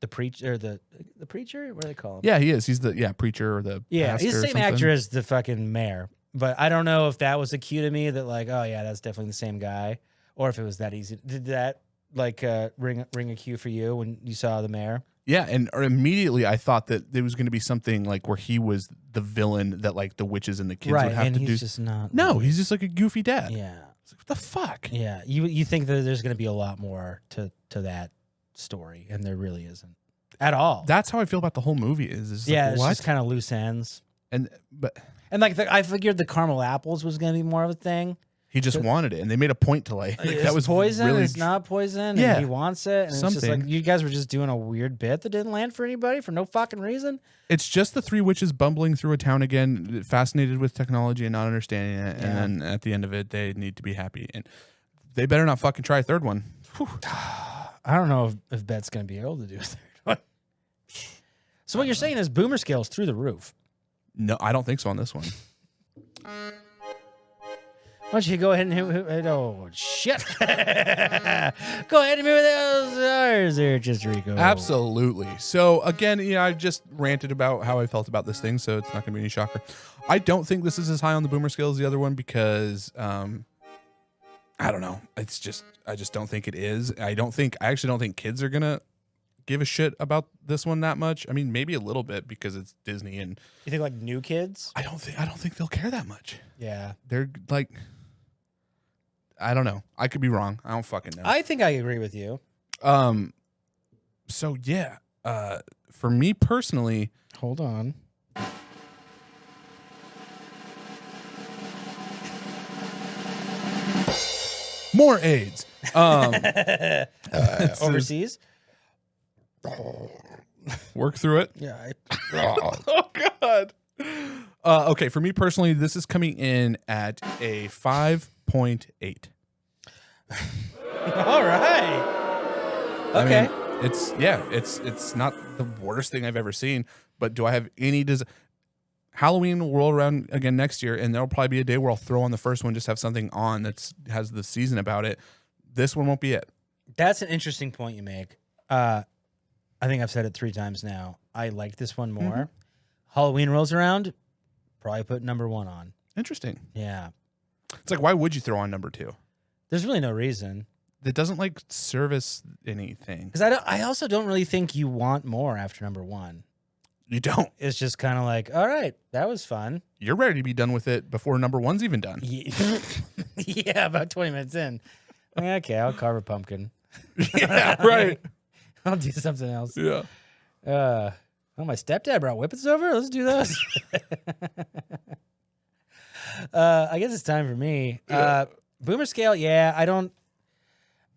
preacher, the preacher. What do they call him? Yeah, he is. He's the preacher or the pastor he's the or same something. actor as the fucking mayor. But I don't know if that was a cue to me that like, oh yeah, that's definitely the same guy, or if it was that easy. Did that like ring a cue for you when you saw the mayor? Yeah, and immediately I thought that there was going to be something like where he was the villain that like the witches and the kids would have and to he's do. Just not. No, he's just like a goofy dad. Yeah. It's like, what the fuck? Yeah, you think that there's going to be a lot more to that story, and there really isn't at all. That's how I feel about the whole movie. Is yeah, like, it's what? just kind of loose ends. And like I figured the caramel apples was going to be more of a thing. He just wanted it, and they made a point to like that was poison. Really it's not poison. Yeah, and he wants it. And something. It's just like you guys were just doing a weird bit that didn't land for anybody for no fucking reason. It's just the three witches bumbling through a town again, fascinated with technology and not understanding it, and then at the end of it, they need to be happy, and they better not fucking try a third one. Whew. I don't know if Bet's going to be able to do a third one. So what you're saying is boomer scale's through the roof. No, I don't think so on this one. Why don't you go ahead and hit oh shit. Go ahead and move those stars there, just Rico. Absolutely. So again, I just ranted about how I felt about this thing, so it's not gonna be any shocker. I don't think this is as high on the boomer scale as the other one because I don't know. I just don't think it is. I actually don't think kids are gonna give a shit about this one that much. I mean, maybe a little bit because it's Disney and you think like new kids? I don't think they'll care that much. Yeah. They're like, I don't know. I could be wrong. I don't fucking know. I think I agree with you. So yeah, for me personally, hold on. more AIDS. Overseas? Work through it. Yeah. Oh God. Okay, for me personally, this is coming in at a 5.8. All right. Okay. I mean, it's not the worst thing I've ever seen, but do I have any Halloween will roll around again next year, and there'll probably be a day where I'll throw on the first one, just have something on that has the season about it. This one won't be it. That's an interesting point you make. I think I've said it 3 times now. I like this one more. Mm-hmm. Halloween rolls around, probably put number 1 on. Interesting. Yeah. It's like, why would you throw on number 2? There's really no reason. It doesn't like service anything. Because I also don't really think you want more after number 1. You don't. It's just kind of like, all right, that was fun. You're ready to be done with it before number 1's even done. Yeah, about 20 minutes in. Okay, I'll carve a pumpkin. Yeah, right. I'll do something else. Yeah. My stepdad brought whippets over. Let's do those. I guess it's time for me. Boomer scale, yeah. I don't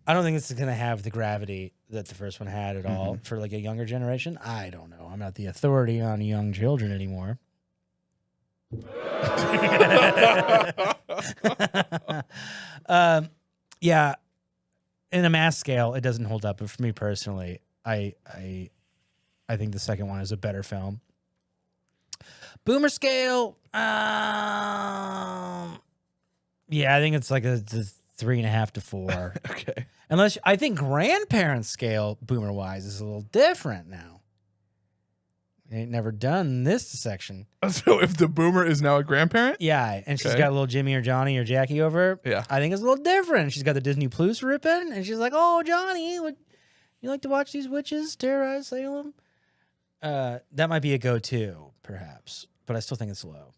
think this is gonna have the gravity that the first one had at all for like a younger generation. I don't know. I'm not the authority on young children anymore. Yeah. In a mass scale, it doesn't hold up. But for me personally, I think the second one is a better film. Boomer scale, yeah, I think it's like a 3.5 to 4. Okay. Unless I think grandparents scale boomer wise is a little different now. Ain't never done this section. So if the boomer is now a grandparent? Yeah, and she's Okay. got little Jimmy or Johnny or Jackie over. Yeah. I think it's a little different. She's got the Disney Plus ribbon, and she's like, "Oh, Johnny, would you like to watch these witches terrorize Salem?" That might be a go-to, perhaps, but I still think it's low.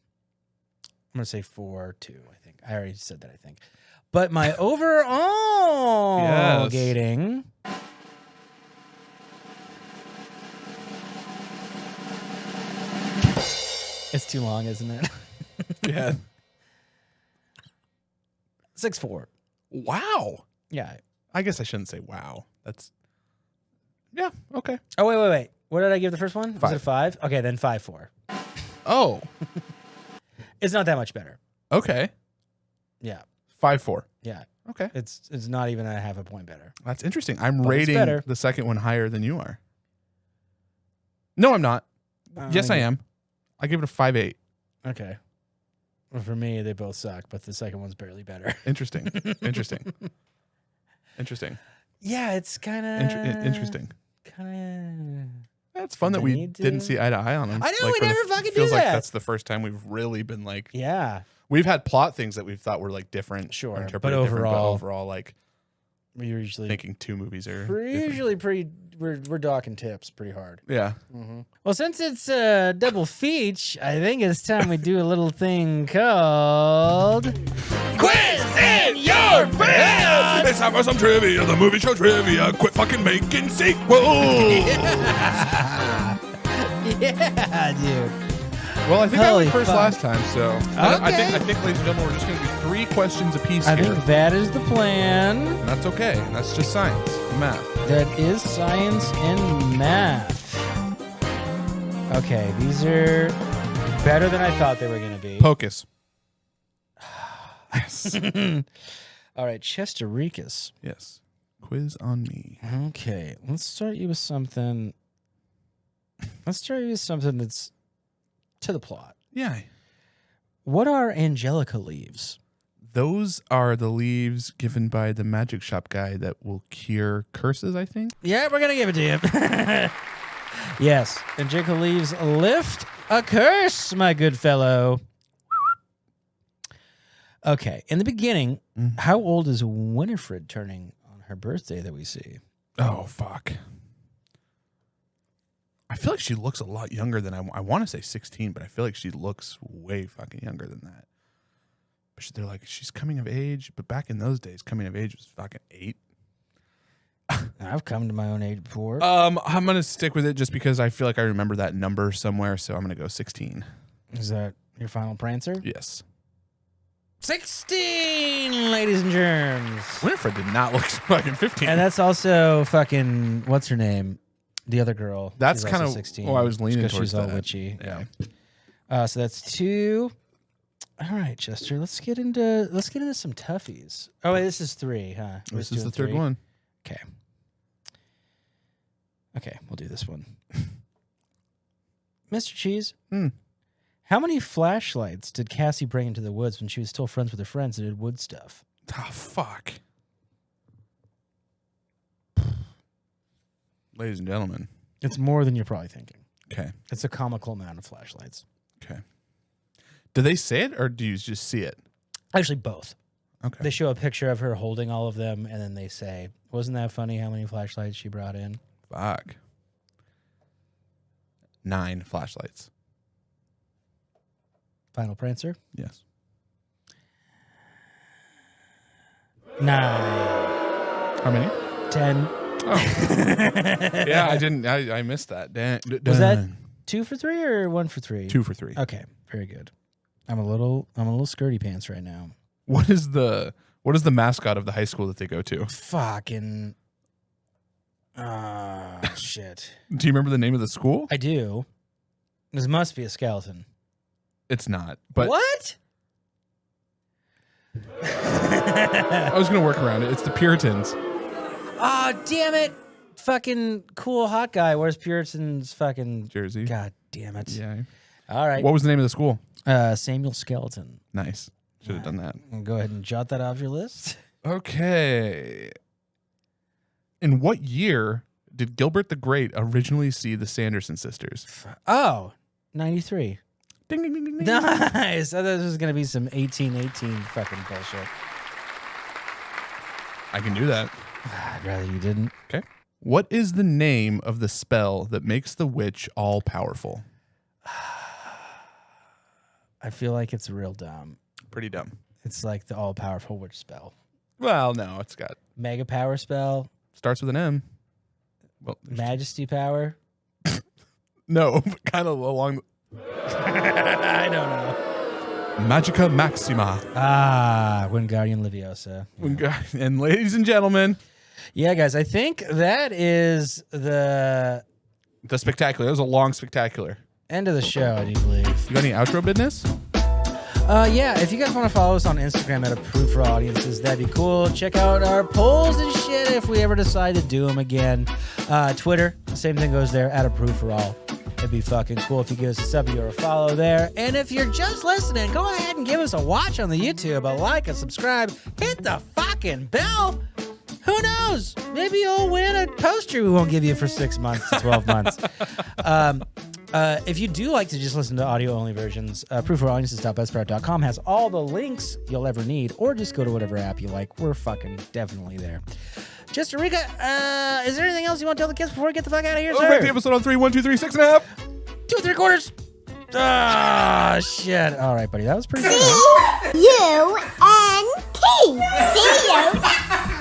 I'm gonna say 4-2. I think I already said that. I think, but my overall Yes. gating. It's too long, isn't it? Yeah. 6-4. Wow. Yeah. I guess I shouldn't say wow. That's yeah, okay. Oh, wait. What did I give the first one? Was 5. it a 5? Okay, then 5-4. Oh, It's not that much better. okay. Yeah. 5-4. Yeah. Okay. It's not even a half a point better. That's interesting. I'm But it's rating better. the second one higher than you are. No, I'm not. Yes, I am. I give it a 5.8. Okay. Well, for me, they both suck, but the second one's barely better. Interesting. Interesting. Yeah, it's kind of Interesting. Kind It's fun that we Need to- didn't see eye to eye on them. I know, we for the- never fucking feels do like that. that's the first time we've really been like. of. Yeah. We've had plot things that we've thought were like different, Sure, or interpreted but different, overall- overall, like We're usually thinking 2 movies are we're different. usually we're docking tips pretty hard. Yeah. Well, since it's a double feature, I think it's time we do a little thing called Quiz in your face! It's time for some trivia, the movie show trivia. Quit fucking making sequels. Yeah, dude. Well, I think I Holy went first fuck. last time, so I Okay. think, ladies and gentlemen, we're just going to do 3 questions apiece I here. think that is the plan. And that's okay. That's just science, math. That is science and math. Okay, these are better than I thought they were going to be. Pocus. Yes. All right, Chester Ricus. Yes. Quiz on me. Okay, let's start you with something. Let's start you with something that's to the plot. Yeah. What are Angelica leaves? Those are the leaves given by the magic shop guy that will cure curses, I think. Yeah, we're going to give it to you. Yes, Angelica leaves lift a curse, my good fellow. Okay, in the beginning, how old is Winifred turning on her birthday that we see? Oh, fuck. I feel like she looks a lot younger than I want to say 16, but I feel like she looks way fucking younger than that. But they're like, she's coming of age, but back in those days, coming of age was fucking 8. I've come to my own age before. I'm going to stick with it just because I feel like I remember that number somewhere, so I'm going to go 16. Is that your final answer? Yes. 16, ladies and germs. Winifred did not look fucking 15. And that's also fucking, what's her name? The other girl. That's She's kind also of 16. well, I was leaning Because towards she's all that. witchy. Yeah. So that's 2. All right, Chester. Let's get into some toughies. Oh wait, this is 3, huh? We're This just is the doing 3rd 3? one. Okay. Okay, we'll do this one. Mr. Cheese. How many flashlights did Cassie bring into the woods when she was still friends with her friends and did wood stuff? Oh, fuck. Ladies and gentlemen. It's more than you're probably thinking. Okay. It's a comical amount of flashlights. Okay. Do they say it or do you just see it? Actually, both. Okay. They show a picture of her holding all of them, and then they say, "Wasn't that funny how many flashlights she brought in?" Fuck. 9 flashlights. Final answer? Yes. 9. How many? 10. Yeah, I didn't. I missed that. Was that 2 for 3 or 1 for 3? 2 for 3? Okay, very good. I'm a little skirty pants right now. What is the mascot of the high school that they go to? Fucking. Shit. Do you remember the name of the school? I do. This must be a skeleton. It's not. But What? I was gonna work around it. It's the Puritans. Ah, damn it. Fucking cool hot guy. Where's Puritan's fucking Jersey. God damn it. Yeah. All right. What was the name of the school? Samuel Skeleton. Nice. Should have done that. Go ahead and jot that off your list. Okay. In what year did Gilbert the Great originally see the Sanderson sisters? Oh, 93. Ding, ding, ding, ding, ding. Nice. I thought this was going to be some 1818 fucking bullshit. I can do that. I'd rather you didn't. Okay. What is the name of the spell that makes the witch all powerful? I feel like it's real dumb. Pretty dumb. It's like the all-powerful witch spell. Well, no, it's got Mega power spell. starts with an M. Well, Majesty power. no, kind of along. I don't know. Magica Maxima. Wingardium Leviosa. And ladies and gentlemen, Yeah, guys, I think that is the the spectacular. That was a long spectacular. end of the show, I do believe. You got any outro business? Yeah, if you guys want to follow us on Instagram at Approved for Audiences, that'd be cool. Check out our polls and shit if we ever decide to do them again. Twitter, same thing goes there, at Approved for All. It'd be fucking cool if you give us a sub or a follow there. And if you're just listening, go ahead and give us a watch on the YouTube, a like, a subscribe, hit the fucking bell. Who knows? Maybe you'll win a poster we won't give you for 6 months to 12 months. If you do like to just listen to audio-only versions, proofforaudiences.buzzsprout.com has all the links you'll ever need, or just go to whatever app you like. We're fucking definitely there. Just Eureka, is there anything else you want to tell the kids before we get the fuck out of here, Let's sir? break the episode on 3, 1, 2, 3, 6.5. 2 3/4. Ah, shit. All right, buddy. That was pretty good. C-U-N-T. See you.